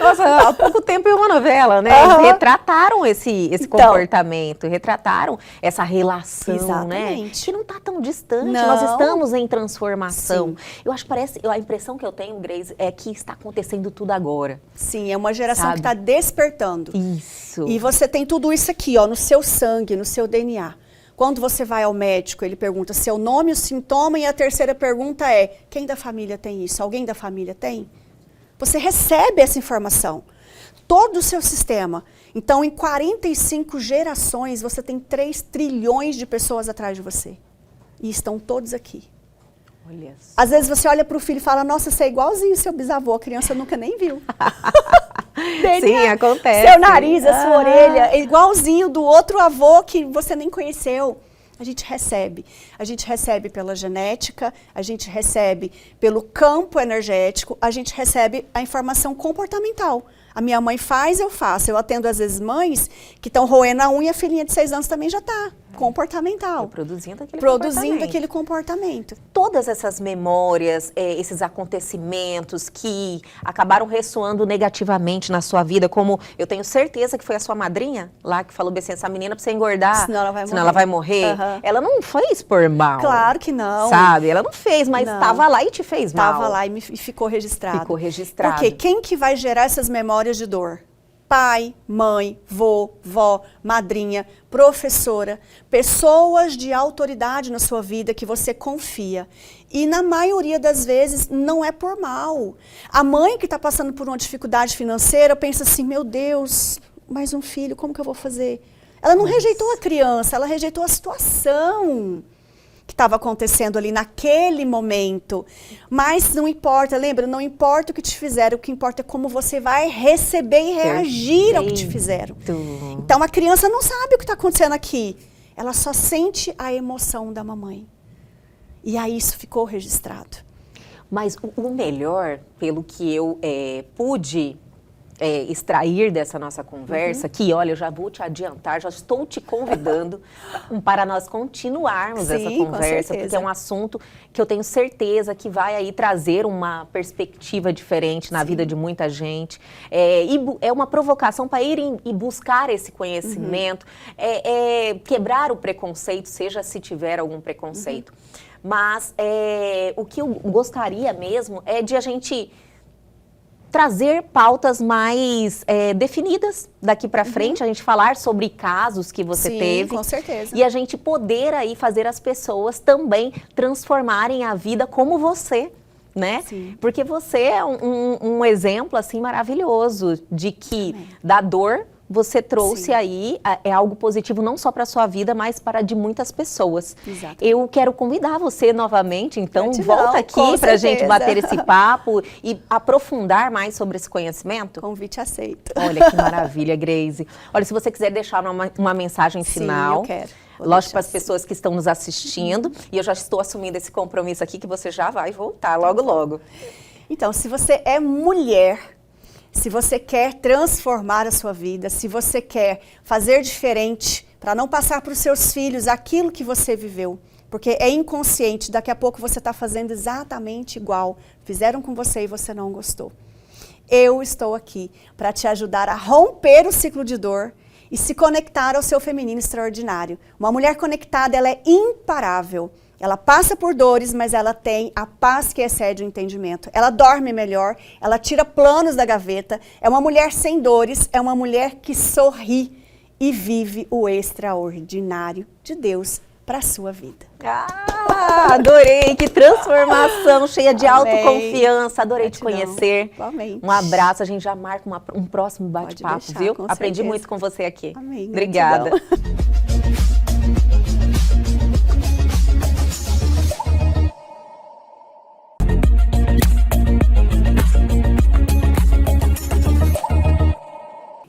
Nossa, há pouco tempo em uma novela, né? Retrataram esse comportamento, retrataram essa relação, exatamente, né? Que não está tão distante, não. Nós estamos em transformação. Sim. Eu acho que a impressão que eu tenho, Grace, é que está acontecendo tudo agora. Sim, é uma geração sabe? Que está despertando. Isso. E você tem tudo isso aqui, no seu sangue, no seu DNA. Quando você vai ao médico, ele pergunta seu nome, o sintoma, e a terceira pergunta é, quem da família tem isso? Alguém da família tem? Você recebe essa informação. Todo o seu sistema. Então, em 45 gerações, você tem 3 trilhões de pessoas atrás de você. E estão todos aqui. Olha só. Às vezes você olha para o filho e fala, nossa, você é igualzinho seu bisavô, a criança nunca nem viu. Sim, acontece. Seu nariz, a sua orelha, é igualzinho do outro avô que você nem conheceu. A gente recebe pela genética, a gente recebe pelo campo energético, a gente recebe a informação comportamental. A minha mãe faz, eu faço. Eu atendo às vezes mães que estão roendo a unha, a filhinha de 6 anos também já está. Comportamental. Produzindo aquele comportamento. Todas essas memórias, esses acontecimentos que acabaram ressoando negativamente na sua vida, como eu tenho certeza que foi a sua madrinha lá que falou assim, essa menina precisa engordar, senão ela vai morrer. Ela não fez por mal. Claro que não. Sabe? Ela não fez, mas estava lá e te fez mal. Estava lá e ficou registrado. Ficou registrado. Porque quem que vai gerar essas memórias de dor? Pai, mãe, vô, vó, madrinha, professora, pessoas de autoridade na sua vida que você confia. E na maioria das vezes não é por mal. A mãe que está passando por uma dificuldade financeira pensa assim, meu Deus, mais um filho, como que eu vou fazer? Ela não rejeitou a criança, ela rejeitou a situação que estava acontecendo ali naquele momento. Mas não importa, lembra? Não importa o que te fizeram, o que importa é como você vai receber e reagir ao que te fizeram. Então a criança não sabe o que está acontecendo aqui. Ela só sente a emoção da mamãe. E aí isso ficou registrado. Mas o melhor, pelo que eu pude extrair dessa nossa conversa, que olha, eu já vou te adiantar, já estou te convidando para nós continuarmos essa conversa, porque é um assunto que eu tenho certeza que vai aí trazer uma perspectiva diferente na vida de muita gente. E é uma provocação para ir e buscar esse conhecimento, quebrar o preconceito, seja se tiver algum preconceito. Mas o que eu gostaria mesmo é de a gente trazer pautas mais definidas daqui para frente, a gente falar sobre casos que você teve. Com certeza. E a gente poder aí fazer as pessoas também transformarem a vida como você, né? Sim. Porque você é um exemplo, assim, maravilhoso de que da dor você trouxe aí algo positivo não só para sua vida, mas para de muitas pessoas. Exato. Eu quero convidar você novamente, então Gratidão, volta aqui para a gente bater esse papo e aprofundar mais sobre esse conhecimento. Convite aceito. Olha que maravilha, Grace. Olha, se você quiser deixar uma mensagem final. Sim, eu quero. Lógico, para as pessoas que estão nos assistindo, e eu já estou assumindo esse compromisso aqui que você já vai voltar logo, logo. Então, se você é mulher, se você quer transformar a sua vida, se você quer fazer diferente para não passar para os seus filhos aquilo que você viveu, porque é inconsciente, daqui a pouco você está fazendo exatamente igual, fizeram com você e você não gostou. Eu estou aqui para te ajudar a romper o ciclo de dor e se conectar ao seu feminino extraordinário. Uma mulher conectada, ela é imparável. Ela passa por dores, mas ela tem a paz que excede o entendimento. Ela dorme melhor, ela tira planos da gaveta. É uma mulher sem dores, é uma mulher que sorri e vive o extraordinário de Deus para a sua vida. Adorei, que transformação, cheia de Amém. Autoconfiança, adorei te conhecer. Igualmente. Um abraço, a gente já marca um próximo bate-papo, deixar, viu? com Aprendi certeza. muito com você aqui. Amém. Obrigada. Gratidão.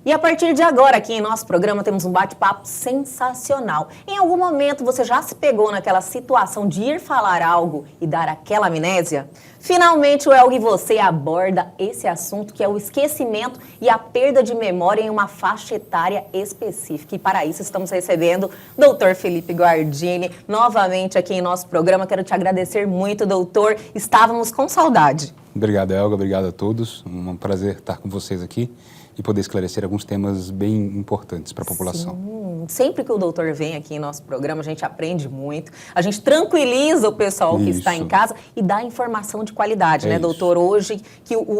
E a partir de agora, aqui em nosso programa, temos um bate-papo sensacional. Em algum momento, você já se pegou naquela situação de ir falar algo e dar aquela amnésia? Finalmente, o Elga e você aborda esse assunto, que é o esquecimento e a perda de memória em uma faixa etária específica. E para isso, estamos recebendo o Dr. Felipe Guardini, novamente aqui em nosso programa. Quero te agradecer muito, doutor. Estávamos com saudade. Obrigado, Elga. Obrigado a todos. Um prazer estar com vocês aqui e poder esclarecer alguns temas bem importantes para a população. Sim. Sempre que o doutor vem aqui em nosso programa, a gente aprende muito, a gente tranquiliza o pessoal que está em casa e dá informação de qualidade, né, doutor? Hoje,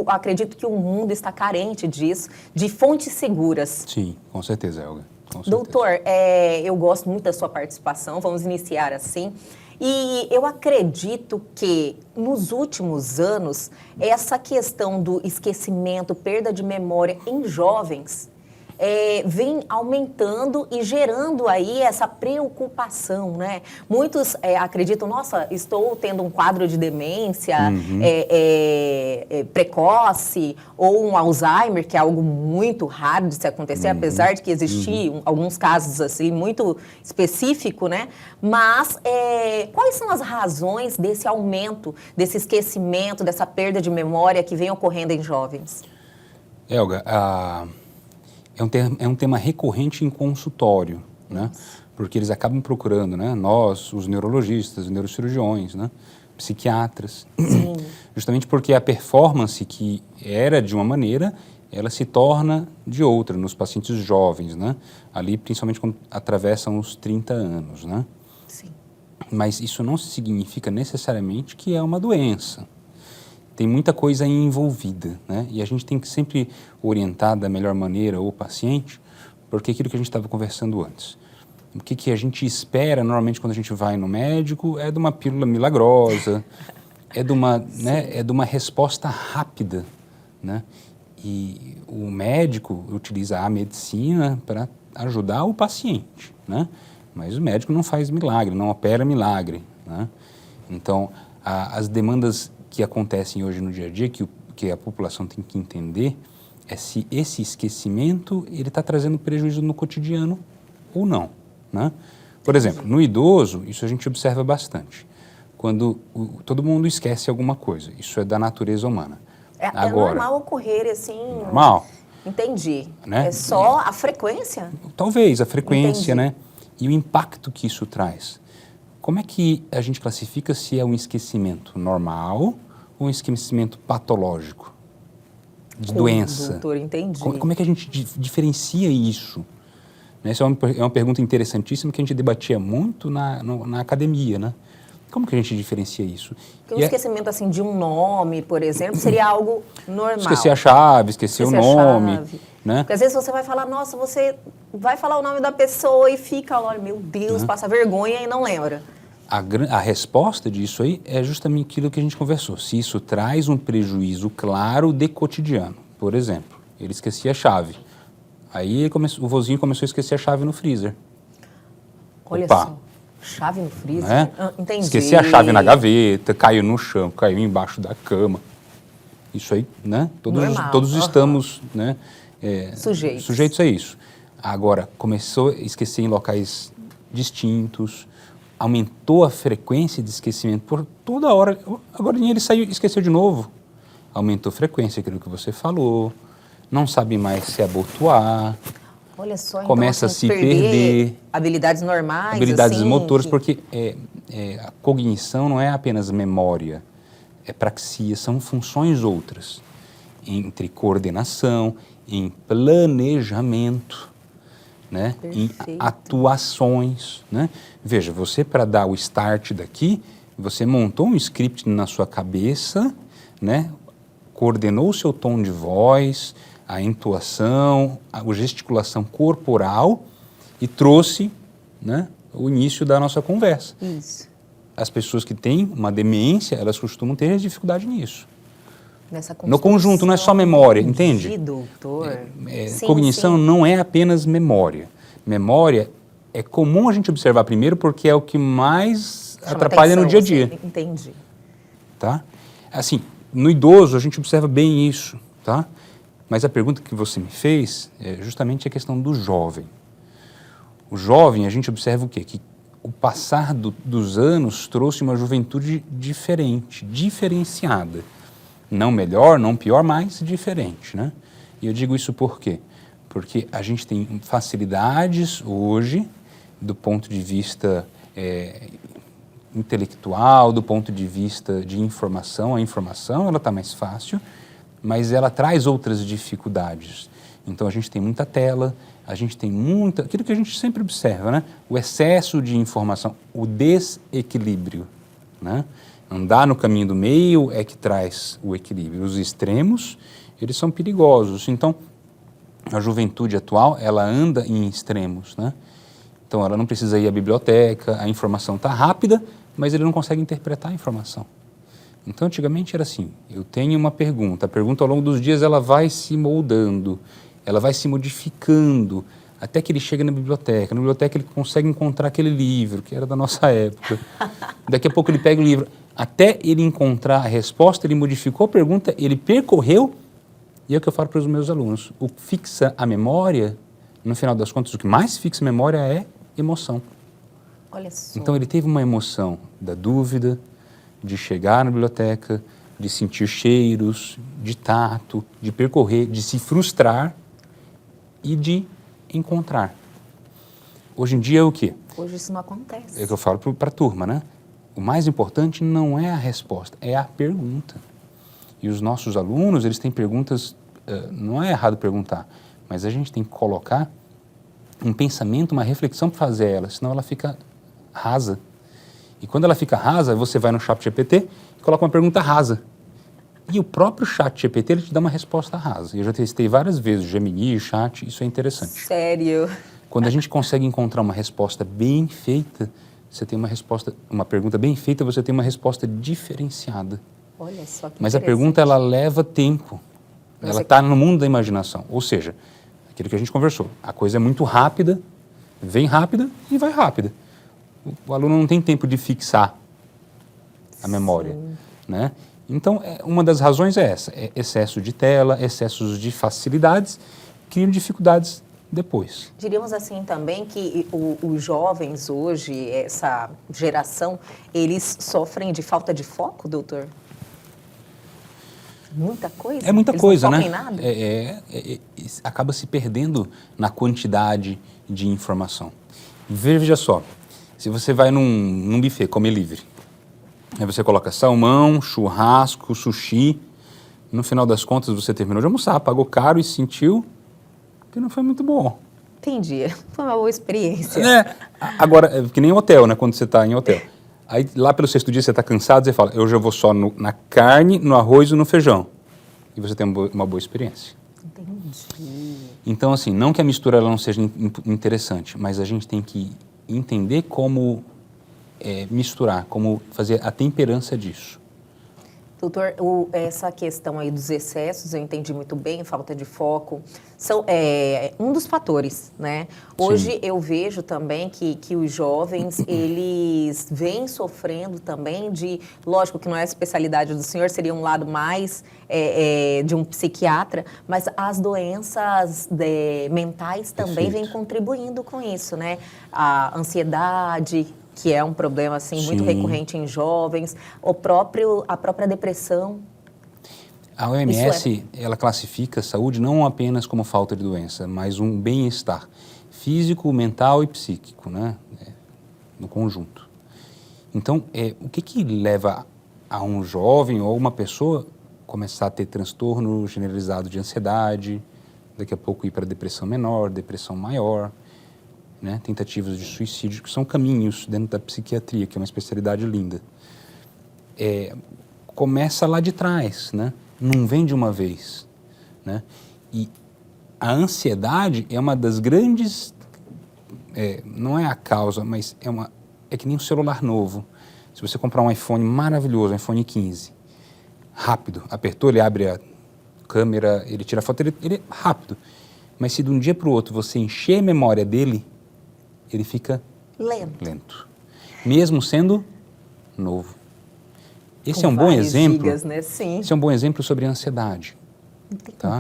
acredito que o mundo está carente disso, de fontes seguras. Sim, com certeza, Elga. Com certeza. Doutor, eu gosto muito da sua participação, vamos iniciar assim. E eu acredito que, nos últimos anos, essa questão do esquecimento, perda de memória em jovens, vem aumentando e gerando aí essa preocupação, né? Muitos acreditam, nossa, estou tendo um quadro de demência precoce ou um Alzheimer, que é algo muito raro de se acontecer, apesar de que existir alguns casos assim, muito específico, né? Mas quais são as razões desse aumento, desse esquecimento, dessa perda de memória que vem ocorrendo em jovens? Elga, é um tema recorrente em consultório, né? Porque eles acabam procurando, né? Nós, os neurologistas, os neurocirurgiões, né? Psiquiatras. Sim. Justamente porque a performance que era de uma maneira, ela se torna de outra nos pacientes jovens, né? Ali, principalmente quando atravessam os 30 anos, né? Sim. Mas isso não significa necessariamente que é uma doença. Tem muita coisa envolvida, né? E a gente tem que sempre orientar da melhor maneira o paciente, porque aquilo que a gente estava conversando antes. O que a gente espera normalmente quando a gente vai no médico é de uma pílula milagrosa, é de uma resposta rápida, né? E o médico utiliza a medicina para ajudar o paciente, né? Mas o médico não faz milagre, não opera milagre, né? Então, as demandas que acontecem hoje no dia a dia, que a população tem que entender, é se esse esquecimento ele está trazendo prejuízo no cotidiano ou não, né? Por exemplo, no idoso, isso a gente observa bastante. Quando todo mundo esquece alguma coisa, isso é da natureza humana. Agora, é normal ocorrer assim... Normal. Entendi. Né? É só a frequência? Talvez, a frequência, Entendi. né? E o impacto que isso traz. Como é que a gente classifica se é um esquecimento normal ou um esquecimento patológico? De doença? Doutor, entendi. Como é que a gente diferencia isso? Essa é uma pergunta interessantíssima que a gente debatia muito na academia, né? Como que a gente diferencia isso? Porque o esquecimento assim, de um nome, por exemplo, seria algo normal. Esquecer a chave, esquecer o nome. Né? Porque às vezes você vai falar, nossa, você vai falar o nome da pessoa e fica, olha, meu Deus, passa vergonha e não lembra. A resposta disso aí é justamente aquilo que a gente conversou. Se isso traz um prejuízo claro de cotidiano. Por exemplo, ele esquecia a chave. Aí o vozinho começou a esquecer a chave no freezer. Olha Opa. só, chave no freezer? Né? Entendi. Esqueci a chave na gaveta, caiu no chão, caiu embaixo da cama. Isso aí, né? Todos estamos, né, sujeitos a isso. Agora, começou a esquecer em locais distintos, aumentou a frequência de esquecimento por toda hora. Agora ele saiu e esqueceu de novo. Aumentou a frequência, aquilo que você falou. Não sabe mais se abotoar. Olha só, então, começa assim, a se perder. Habilidades normais. Habilidades assim, motoras, porque a cognição não é apenas memória, é praxia, são funções outras. Entre coordenação, em planejamento, né? Em atuações. Né? Veja, você para dar o start daqui, você montou um script na sua cabeça, né? Coordenou o seu tom de voz, a entoação, a gesticulação corporal e trouxe, né, o início da nossa conversa. Isso. As pessoas que têm uma demência, elas costumam ter dificuldade nisso. Nessa No conjunto, não é só memória, entende? Doutor. Sim, cognição não é apenas memória. Memória é comum a gente observar primeiro porque é o que mais atrapalha no dia a dia. Assim, entendi. Tá? Assim, no idoso a gente observa bem isso, tá? Mas a pergunta que você me fez é justamente a questão do jovem. O jovem, a gente observa o quê? Que o passar dos anos trouxe uma juventude diferente, diferenciada. Não melhor, não pior, mas diferente, né? E eu digo isso por quê? Porque a gente tem facilidades hoje, do ponto de vista intelectual, do ponto de vista de informação. A informação, ela está mais fácil, mas ela traz outras dificuldades. Então, a gente tem muita tela, a gente tem aquilo que a gente sempre observa, né? O excesso de informação, o desequilíbrio, né? Andar no caminho do meio é que traz o equilíbrio. Os extremos, eles são perigosos. Então, a juventude atual, ela anda em extremos, né? Então, ela não precisa ir à biblioteca, a informação está rápida, mas ele não consegue interpretar a informação. Então, antigamente era assim, eu tenho uma pergunta, a pergunta ao longo dos dias ela vai se moldando, ela vai se modificando, até que ele chega na biblioteca ele consegue encontrar aquele livro, que era da nossa época. Daqui a pouco ele pega o livro, até ele encontrar a resposta, ele modificou a pergunta, ele percorreu, e é o que eu falo para os meus alunos, o que fixa a memória, no final das contas, o que mais fixa a memória é emoção. Olha só. Então, ele teve uma emoção da dúvida, de chegar na biblioteca, de sentir cheiros, de tato, de percorrer, de se frustrar e de encontrar. Hoje em dia é o quê? Hoje isso não acontece. É o que eu falo para a turma, né? O mais importante não é a resposta, é a pergunta. E os nossos alunos, eles têm perguntas, não é errado perguntar, mas a gente tem que colocar um pensamento, uma reflexão para fazer ela, senão ela fica rasa. E quando ela fica rasa, você vai no ChatGPT e coloca uma pergunta rasa. E o próprio ChatGPT, ele te dá uma resposta rasa. Eu já testei várias vezes, o Gemini, o Chat, isso é interessante. Sério? Quando a gente consegue encontrar uma resposta bem feita, você tem uma pergunta bem feita, você tem uma resposta diferenciada. Olha só que Mas a pergunta, ela leva tempo. Ela está no mundo da imaginação. Ou seja, aquilo que a gente conversou, a coisa é muito rápida, vem rápida e vai rápida. O aluno não tem tempo de fixar a memória, né? Então, uma das razões é essa, é excesso de tela, excessos de facilidades, criam dificuldades depois. Diríamos assim também que os jovens hoje, essa geração, eles sofrem de falta de foco, doutor? Muita coisa? É muita eles coisa, não né? focam em nada? Acaba se perdendo na quantidade de informação. Veja só, se você vai num buffet comer livre, aí você coloca salmão, churrasco, sushi, no final das contas você terminou de almoçar, pagou caro e sentiu que não foi muito bom. Entendi. Foi uma boa experiência. Agora, que nem hotel, né? Quando você está em hotel. Aí lá pelo 6º dia você está cansado, você fala, eu já vou só na carne, no arroz e no feijão. E você tem uma boa experiência. Entendi. Então, assim, não que a mistura ela não seja interessante, mas a gente tem que entender como misturar, como fazer a temperança disso. Doutor, essa questão aí dos excessos, eu entendi muito bem, falta de foco, são um dos fatores, né? Hoje Sim. eu vejo também que os jovens, eles vêm sofrendo também de, lógico que não é a especialidade do senhor, seria um lado mais de um psiquiatra, mas as doenças mentais também vêm contribuindo com isso, né? A ansiedade, que é um problema assim muito recorrente em jovens, a própria depressão. A OMS, ela classifica a saúde não apenas como falta de doença, mas um bem-estar físico, mental e psíquico, né? No conjunto. Então, o que leva a um jovem ou uma pessoa começar a ter transtorno generalizado de ansiedade, daqui a pouco ir para depressão menor, depressão maior, né? Tentativas de suicídio, que são caminhos dentro da psiquiatria, que é uma especialidade linda. Começa lá de trás, né? Não vem de uma vez, né? E a ansiedade é uma das grandes, não é a causa, mas é que nem um celular novo. Se você comprar um iPhone maravilhoso, um iPhone 15, rápido, apertou, ele abre a câmera, ele tira a foto, ele é rápido. Mas se de um dia para o outro você encher a memória dele, ele fica lento, mesmo sendo novo. Esse é um bom exemplo. Gigas, né? Sim. Esse é um bom exemplo sobre a ansiedade. Tá?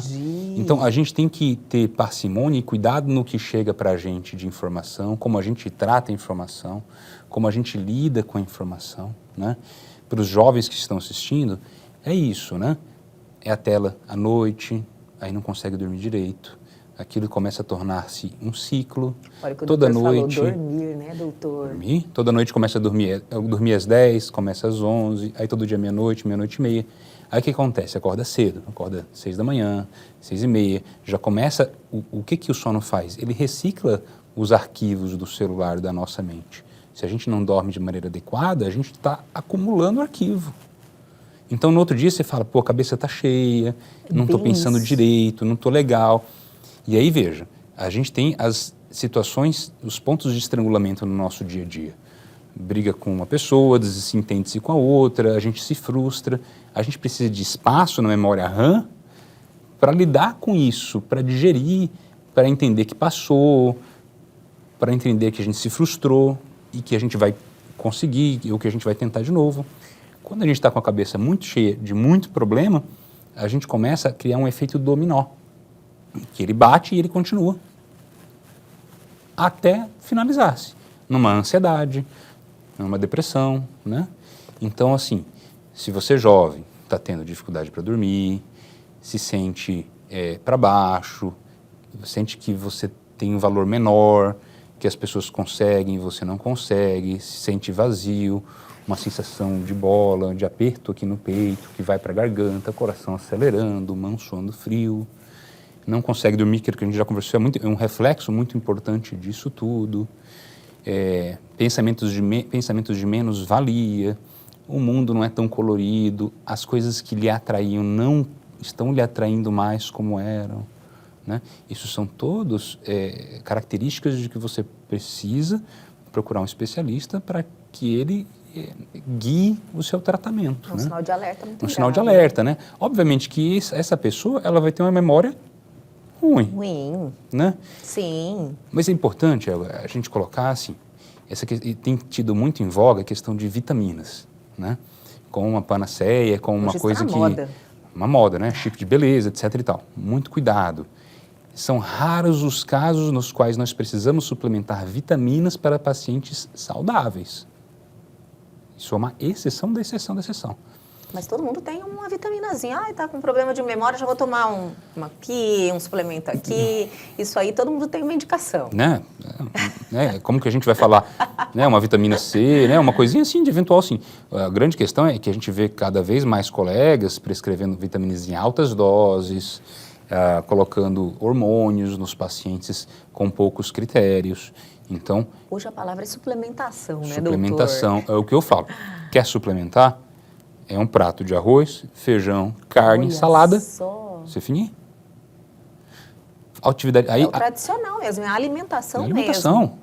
Então a gente tem que ter parcimônia e cuidado no que chega para a gente de informação, como a gente trata a informação, como a gente lida com a informação, né? Para os jovens que estão assistindo, é isso, né? É a tela à noite, aí não consegue dormir direito. Aquilo começa a tornar-se um ciclo. Olha que o toda doutor noite falou, dormir, né, doutor? Dormir. Toda noite começa a dormir. Eu dormi às 10, começa às 11, aí todo dia meia-noite, meia-noite e meia. Aí o que acontece? Acorda cedo, acorda 6 da manhã, 6h30. Já começa... O que o sono faz? Ele recicla os arquivos do celular da nossa mente. Se a gente não dorme de maneira adequada, a gente está acumulando arquivo. Então, no outro dia você fala, pô, a cabeça está cheia, não estou pensando direito, não estou legal. E aí, veja, a gente tem as situações, os pontos de estrangulamento no nosso dia a dia. Briga com uma pessoa, desentende-se com a outra, a gente se frustra. A gente precisa de espaço na memória RAM para lidar com isso, para digerir, para entender que passou, para entender que a gente se frustrou e que a gente vai conseguir, ou que a gente vai tentar de novo. Quando a gente está com a cabeça muito cheia de muito problema, a gente começa a criar um efeito dominó, que ele bate e ele continua, até finalizar-se, numa ansiedade, numa depressão, né? Então, assim, se você é jovem, está tendo dificuldade para dormir, se sente para baixo, sente que você tem um valor menor, que as pessoas conseguem e você não consegue, se sente vazio, uma sensação de bola, de aperto aqui no peito, que vai para a garganta, coração acelerando, mão suando frio, não consegue dormir, que a gente já conversou, é um reflexo muito importante disso tudo. Pensamentos de menos-valia, o mundo não é tão colorido, as coisas que lhe atraíam não estão lhe atraindo mais como eram, né? Isso são todos características de que você precisa procurar um especialista para que ele guie o seu tratamento. Um sinal de alerta muito grave. Um sinal de alerta, né? Obviamente que essa pessoa ela vai ter uma memória ruim, né? Sim. Mas é importante a gente colocar assim, tem tido muito em voga a questão de vitaminas, né? Com uma panaceia, com uma coisa que... moda. Uma moda, né? Chip de beleza, etc e tal. Muito cuidado. São raros os casos nos quais nós precisamos suplementar vitaminas para pacientes saudáveis. Isso é uma exceção da exceção da exceção. Mas todo mundo tem uma vitaminazinha. Tá com problema de memória, já vou tomar uma aqui, um suplemento aqui. Isso aí, todo mundo tem uma indicação. Né? Como que a gente vai falar? Né? Uma vitamina C, né? Uma coisinha assim, de eventual sim. A grande questão é que a gente vê cada vez mais colegas prescrevendo vitaminas em altas doses, colocando hormônios nos pacientes com poucos critérios. Então, hoje a palavra é suplementação, né, suplementação, doutor? é o que eu falo. Quer suplementar? É um prato de arroz, feijão, carne, Olha salada. só. Você finir. Atividade. Aí, É o tradicional mesmo, é a alimentação mesmo. alimentação.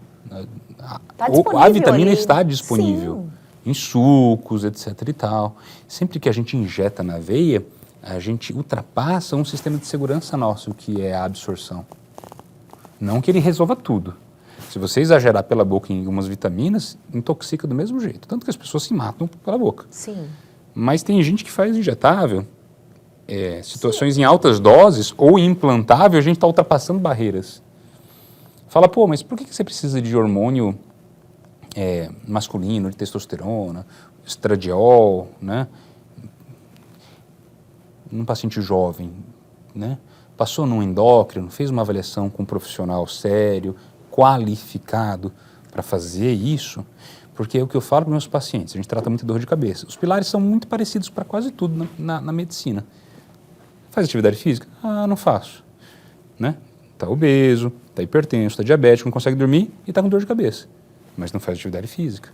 Tá disponível A vitamina ali. está disponível. Sim. Em sucos, etc. e tal. Sempre que a gente injeta na veia, a gente ultrapassa um sistema de segurança nosso, que é a absorção. Não que ele resolva tudo. Se você exagerar pela boca em algumas vitaminas, intoxica do mesmo jeito. Tanto que as pessoas se matam pela boca. Sim. Mas tem gente que faz injetável, situações em altas doses ou implantável, a gente está ultrapassando barreiras. Fala, pô, mas por que você precisa de hormônio masculino, de testosterona, estradiol, né? Num paciente jovem, né? Passou num endócrino, fez uma avaliação com um profissional sério, qualificado para fazer isso, porque é o que eu falo para meus pacientes, a gente trata muito dor de cabeça. Os pilares são muito parecidos para quase tudo na medicina. Faz atividade física? Ah, não faço. Né? Está obeso, está hipertenso, está diabético, não consegue dormir e está com dor de cabeça, mas não faz atividade física.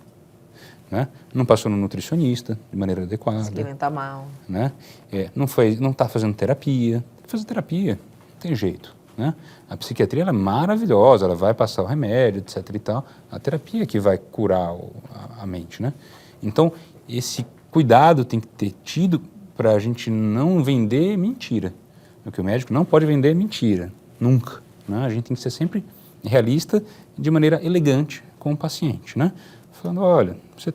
Né? Não passou no nutricionista de maneira adequada. Se alimenta mal. Né? Não está fazendo terapia. Tem que fazer terapia, não tem jeito. Né? A psiquiatria ela é maravilhosa, ela vai passar o remédio, etc. e tal. A terapia que vai curar a mente. Né? Então, esse cuidado tem que ter tido para a gente não vender mentira. Porque o médico não pode vender mentira, nunca. Né? A gente tem que ser sempre realista de maneira elegante com o paciente. Né? Falando, olha, você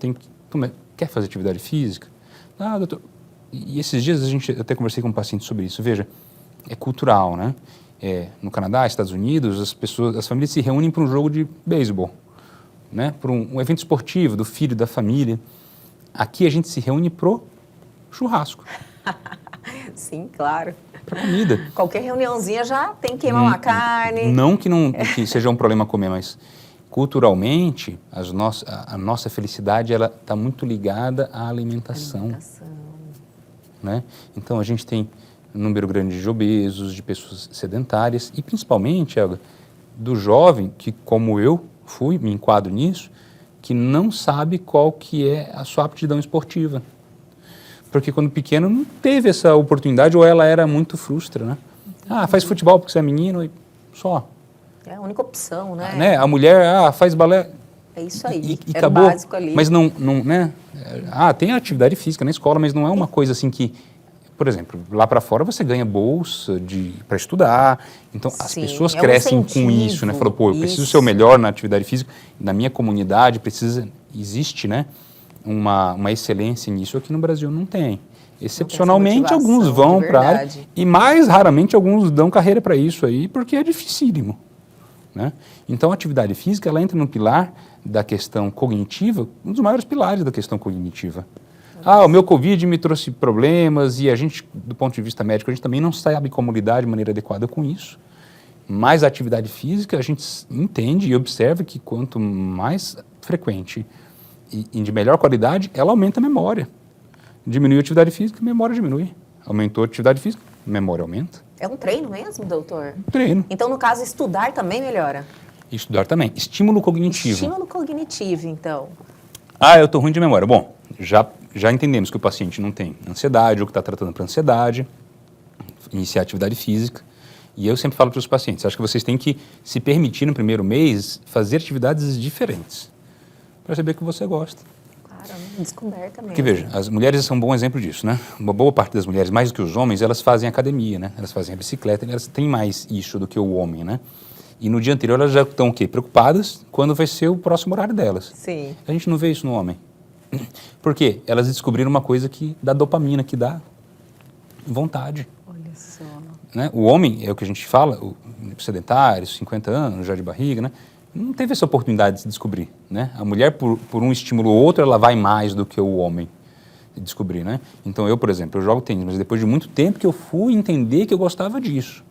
quer fazer atividade física? Ah, doutor. E esses dias eu até conversei com um paciente sobre isso. Veja, é cultural, né? No Canadá, Estados Unidos, as famílias se reúnem para um jogo de beisebol, né? Para um evento esportivo do filho, da família. Aqui a gente se reúne pro churrasco. Sim, claro. Para comida. Qualquer reuniãozinha já tem que queimar uma carne. Não que seja um problema comer, mas culturalmente a nossa felicidade ela está muito ligada à alimentação. Né? Então a gente tem um número grande de obesos, de pessoas sedentárias e principalmente, Elga, do jovem que, como eu me enquadro nisso, que não sabe qual que é a sua aptidão esportiva. Porque quando pequeno não teve essa oportunidade ou ela era muito frustra, né? Ah, faz futebol porque você é menino e só. É a única opção, né? A mulher, faz balé. É isso aí, e era acabou. o básico ali. Mas não, né? Tem atividade física na escola, mas não é uma coisa assim que, por exemplo, lá para fora você ganha bolsa para estudar, então as pessoas crescem com isso, né? Falou, pô, eu preciso ser o melhor na atividade física, na minha comunidade existe, né? Uma excelência nisso, aqui no Brasil não tem. Excepcionalmente alguns vão para a área e mais raramente alguns dão carreira para isso aí, porque é dificílimo. Né? Então, a atividade física ela entra no pilar da questão cognitiva, um dos maiores pilares da questão cognitiva. O meu Covid me trouxe problemas e a gente, do ponto de vista médico, a gente também não sabe como lidar de maneira adequada com isso. Mas a atividade física, a gente entende e observa que quanto mais frequente e de melhor qualidade, ela aumenta a memória. Diminuiu a atividade física, a memória diminui. Aumentou a atividade física, a memória aumenta. É um treino mesmo, doutor? Treino. Então, no caso, estudar também melhora? Estudar também. Estímulo cognitivo. Estímulo cognitivo, então. Eu estou ruim de memória. Bom, já entendemos que o paciente não tem ansiedade ou que está tratando para ansiedade, iniciar atividade física. E eu sempre falo para os pacientes, acho que vocês têm que se permitir no primeiro mês fazer atividades diferentes, para saber que você gosta. Claro, descoberta mesmo. Porque veja, as mulheres são um bom exemplo disso, né? Uma boa parte das mulheres, mais do que os homens, elas fazem academia, né? Elas fazem a bicicleta, elas têm mais isso do que o homem, né? E no dia anterior elas já estão o quê? Preocupadas quando vai ser o próximo horário delas. Sim. A gente não vê isso no homem. Por quê? Elas descobriram uma coisa que dá dopamina, que dá vontade. Olha só. Né? O homem, é o que a gente fala, o sedentário, 50 anos, já de barriga, né? Não teve essa oportunidade de se descobrir, né? A mulher, por um estímulo ou outro, ela vai mais do que o homem de descobrir, né? Então, eu, por exemplo, eu jogo tênis, mas depois de muito tempo que eu fui entender que eu gostava disso.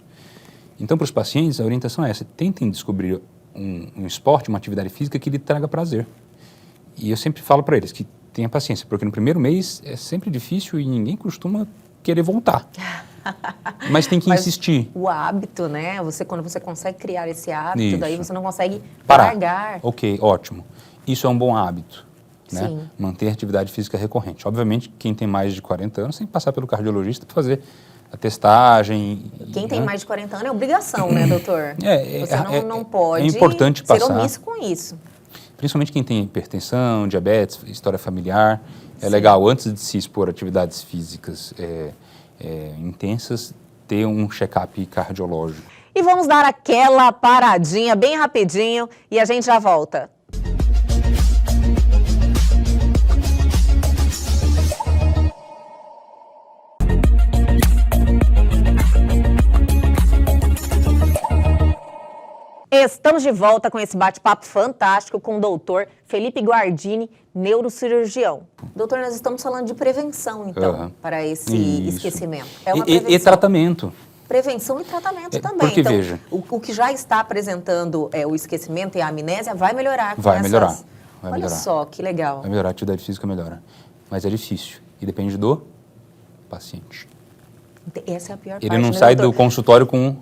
Então, para os pacientes, a orientação é essa. Tentem descobrir um esporte, uma atividade física que lhe traga prazer. E eu sempre falo para eles que tenha paciência, porque no primeiro mês é sempre difícil e ninguém costuma querer voltar. Mas tem que insistir. O hábito, né? Quando você consegue criar esse hábito, Isso. daí você não consegue Parar. largar. Ok, ótimo. Isso é um bom hábito, né? Sim. Manter atividade física recorrente. Obviamente, quem tem mais de 40 anos tem que passar pelo cardiologista para fazer a testagem. Quem tem né? mais de 40 anos é obrigação, né, doutor? Você não pode importante ser passar. omisso com isso. Principalmente quem tem hipertensão, diabetes, história familiar. É Sim. legal, antes de se expor a atividades físicas intensas, ter um check-up cardiológico. E vamos dar aquela paradinha bem rapidinho e a gente já volta. Estamos de volta com esse bate-papo fantástico com o doutor Felipe Guardini, neurocirurgião. Doutor, nós estamos falando de prevenção, então, para esse Isso. esquecimento. É uma prevenção. E tratamento. Prevenção e tratamento também. Porque, então, veja... o que já está apresentando o esquecimento e a amnésia vai melhorar com Vai essas... melhorar. Vai Olha melhorar. só, que legal. Vai melhorar, a atividade física melhora. Mas é difícil e depende do paciente. Essa é a pior parte, Ele não né, sai doutor? do consultório com...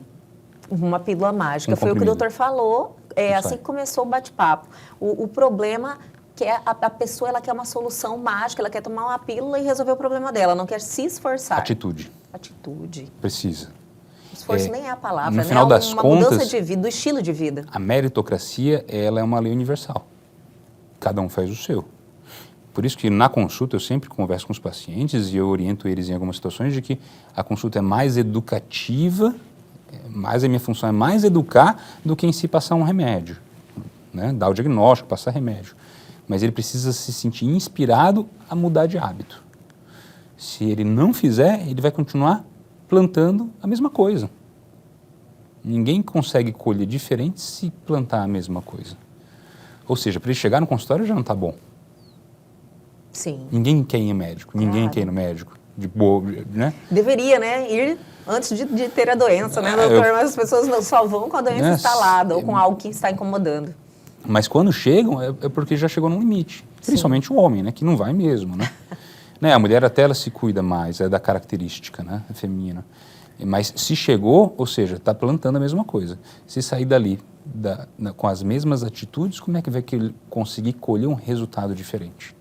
Uma pílula mágica. Um Foi o que o comprimido. doutor falou, Não assim sai. que começou o bate-papo. O problema que é a pessoa, ela quer uma solução mágica, ela quer tomar uma pílula e resolver o problema dela, não quer se esforçar. Atitude. Atitude. Precisa. Esforço nem é a palavra, no né? final das uma contas, mudança de vida, do estilo de vida. A meritocracia, ela é uma lei universal. Cada um faz o seu. Por isso que na consulta eu sempre converso com os pacientes e eu oriento eles em algumas situações de que a consulta é mais educativa, mas a minha função é mais educar do que em si passar um remédio, né? Dar o diagnóstico, passar remédio. Mas ele precisa se sentir inspirado a mudar de hábito. Se ele não fizer, ele vai continuar plantando a mesma coisa. Ninguém consegue colher diferente se plantar a mesma coisa. Ou seja, para ele chegar no consultório já não está bom. Sim. Ninguém quer ir médico, ninguém Claro. quer ir no médico, de boa, né? Deveria, né? Ir antes de ter a doença, né, doutor? Mas as pessoas só vão com a doença Né? instalada ou com algo que está incomodando. Mas quando chegam, é porque já chegou no limite. Principalmente o homem, né? Que não vai mesmo, né? Né? A mulher até ela se cuida mais, é da característica, né? Feminina. Mas se chegou, ou seja, está plantando a mesma coisa. Se sair dali com as mesmas atitudes, como é que vai conseguir colher um resultado diferente?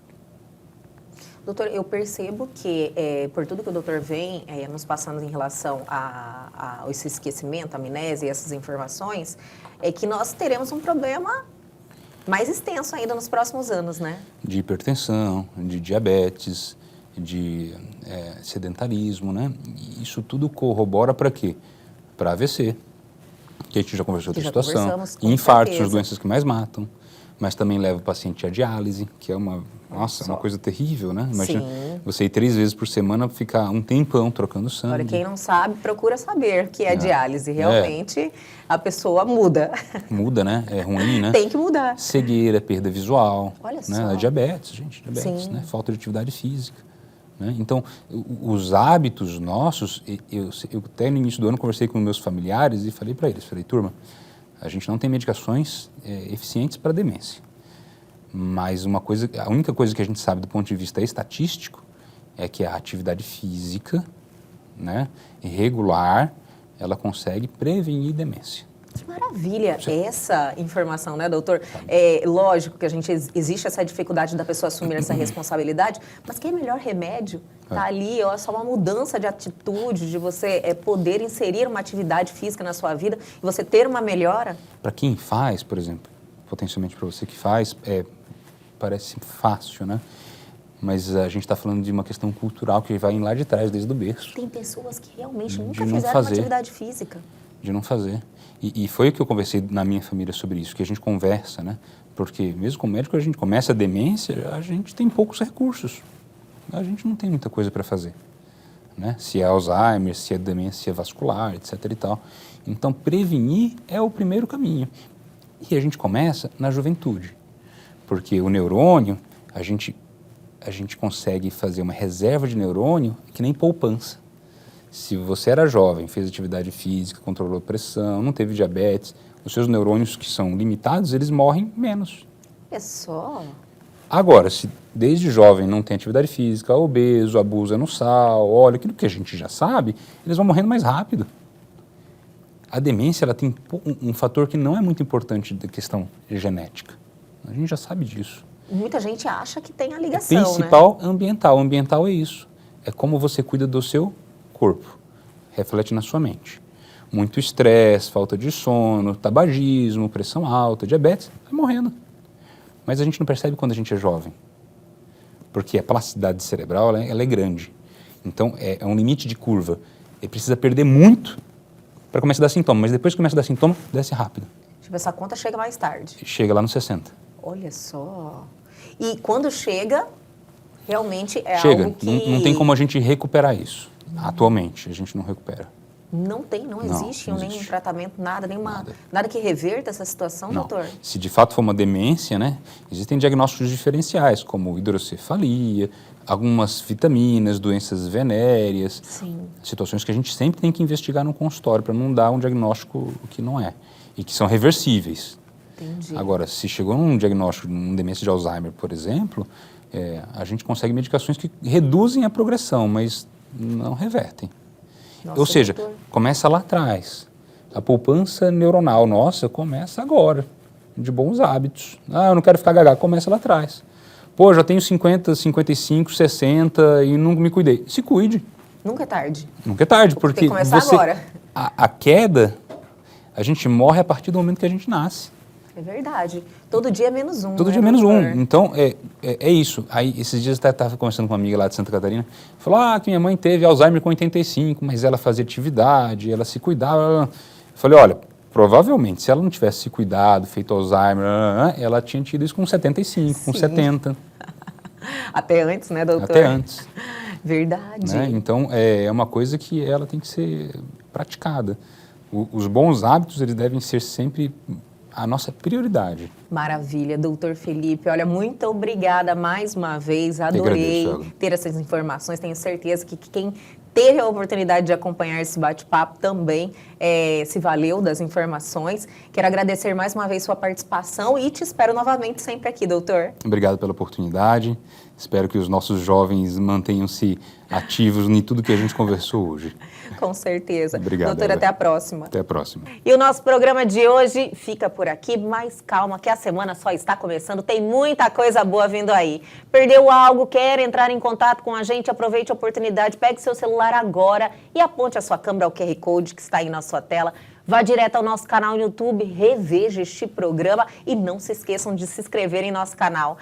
Doutor, eu percebo que, por tudo que o doutor vem nos passando em relação a esse esquecimento, a amnésia e essas informações, é que nós teremos um problema mais extenso ainda nos próximos anos, né? De hipertensão, de diabetes, de sedentarismo, né? E isso tudo corrobora para quê? Para AVC, que a gente já conversou outra situação, com infartos, certeza. as doenças que mais matam, mas também leva o paciente à diálise, que é uma coisa terrível, né? Imagina Sim. você ir 3 vezes por semana, ficar um tempão trocando sangue. Agora, quem não sabe, procura saber o que é diálise. Realmente, a pessoa muda. Muda, né? É ruim, né? Tem que mudar. Cegueira, perda visual. Olha né? só. Diabetes, gente, diabetes, Sim. né? Falta de atividade física. Né? Então, os hábitos nossos, eu até no início do ano conversei com meus familiares e falei para eles, turma, a gente não tem medicações eficientes para demência. Mas a única coisa que a gente sabe do ponto de vista estatístico é que a atividade física, né, regular, ela consegue prevenir demência. Que maravilha essa informação, né, doutor? Lógico que existe essa dificuldade da pessoa assumir essa responsabilidade, mas que é melhor remédio? Tá ali, ó, só uma mudança de atitude, de você poder inserir uma atividade física na sua vida e você ter uma melhora? Para quem faz, por exemplo, potencialmente para você que faz, parece fácil, né? Mas a gente está falando de uma questão cultural que vai lá de trás, desde o berço. Tem pessoas que realmente nunca De não fizeram uma fazer. atividade física. De não fazer. E foi o que eu conversei na minha família sobre isso, que a gente conversa, né? Porque mesmo com o médico, a gente começa a demência, a gente tem poucos recursos. A gente não tem muita coisa para fazer. Né? Se é Alzheimer, se é demência vascular, etc. e tal. Então, prevenir é o primeiro caminho. E a gente começa na juventude. Porque o neurônio, a gente consegue fazer uma reserva de neurônio que nem poupança. Se você era jovem, fez atividade física, controlou a pressão, não teve diabetes, os seus neurônios que são limitados, eles morrem menos. É só. Agora, se desde jovem não tem atividade física, obeso, abusa no sal, óleo, aquilo que a gente já sabe, eles vão morrendo mais rápido. A demência ela tem um fator que não é muito importante da questão genética. A gente já sabe disso. Muita gente acha que tem a ligação, Principal ambiental. O ambiental é isso. É como você cuida do seu corpo. Reflete na sua mente. Muito estresse, falta de sono, tabagismo, pressão alta, diabetes, vai morrendo. Mas a gente não percebe quando a gente é jovem. Porque a plasticidade cerebral ela é grande. Então, é um limite de curva. Ele precisa perder muito para começar a dar sintoma. Mas depois que começa a dar sintoma, desce rápido. Tipo, essa conta chega mais tarde. Chega lá nos 60. Olha só. E quando chega, realmente é Chega. algo que... Não tem como a gente recuperar isso. Atualmente, a gente não recupera. Não existe não nenhum existe. tratamento, nada que reverta essa situação, Não. doutor? Se de fato for uma demência, né, existem diagnósticos diferenciais, como hidrocefalia, algumas vitaminas, doenças venéreas, Sim. situações que a gente sempre tem que investigar no consultório para não dar um diagnóstico que não é, e que são reversíveis. Entendi. Agora, se chegou num diagnóstico, numa demência de Alzheimer, por exemplo, a gente consegue medicações que reduzem a progressão, mas não revertem. Nossa, Ou seja, doutor. começa lá atrás. A poupança neuronal nossa começa agora, de bons hábitos. Ah, eu não quero ficar gaga, começa lá atrás. Pô, já tenho 50, 55, 60 e não me cuidei. Se cuide. Nunca é tarde. Nunca é tarde, porque Tem que começar agora. A queda, a gente morre a partir do momento que a gente nasce. É verdade. Todo dia é menos um. Todo né, dia menos doutor? um. Então, é isso. Aí, esses dias eu estava conversando com uma amiga lá de Santa Catarina, falou, que minha mãe teve Alzheimer com 85, mas ela fazia atividade, ela se cuidava. Eu falei, olha, provavelmente, se ela não tivesse se cuidado, feito Alzheimer, ela tinha tido isso com 75, com Sim. 70. Até antes, né, doutor? Até antes. Verdade. Né? Então, é uma coisa que ela tem que ser praticada. Os bons hábitos, eles devem ser sempre a nossa prioridade. Maravilha, doutor Felipe. Olha, muito obrigada mais uma vez. Adorei agradeço, ter essas informações. Tenho certeza que quem teve a oportunidade de acompanhar esse bate-papo também se valeu das informações. Quero agradecer mais uma vez sua participação e te espero novamente sempre aqui, doutor. Obrigado pela oportunidade. Espero que os nossos jovens mantenham-se ativos em tudo que a gente conversou hoje. Com certeza. Obrigado, Doutor, Eva. até a próxima. Até a próxima. E o nosso programa de hoje fica por aqui, mas calma que a semana só está começando, tem muita coisa boa vindo aí. Perdeu algo, quer entrar em contato com a gente, aproveite a oportunidade, pegue seu celular agora e aponte a sua câmera ao QR Code que está aí na sua tela. Vá direto ao nosso canal no YouTube, reveja este programa e não se esqueçam de se inscrever em nosso canal.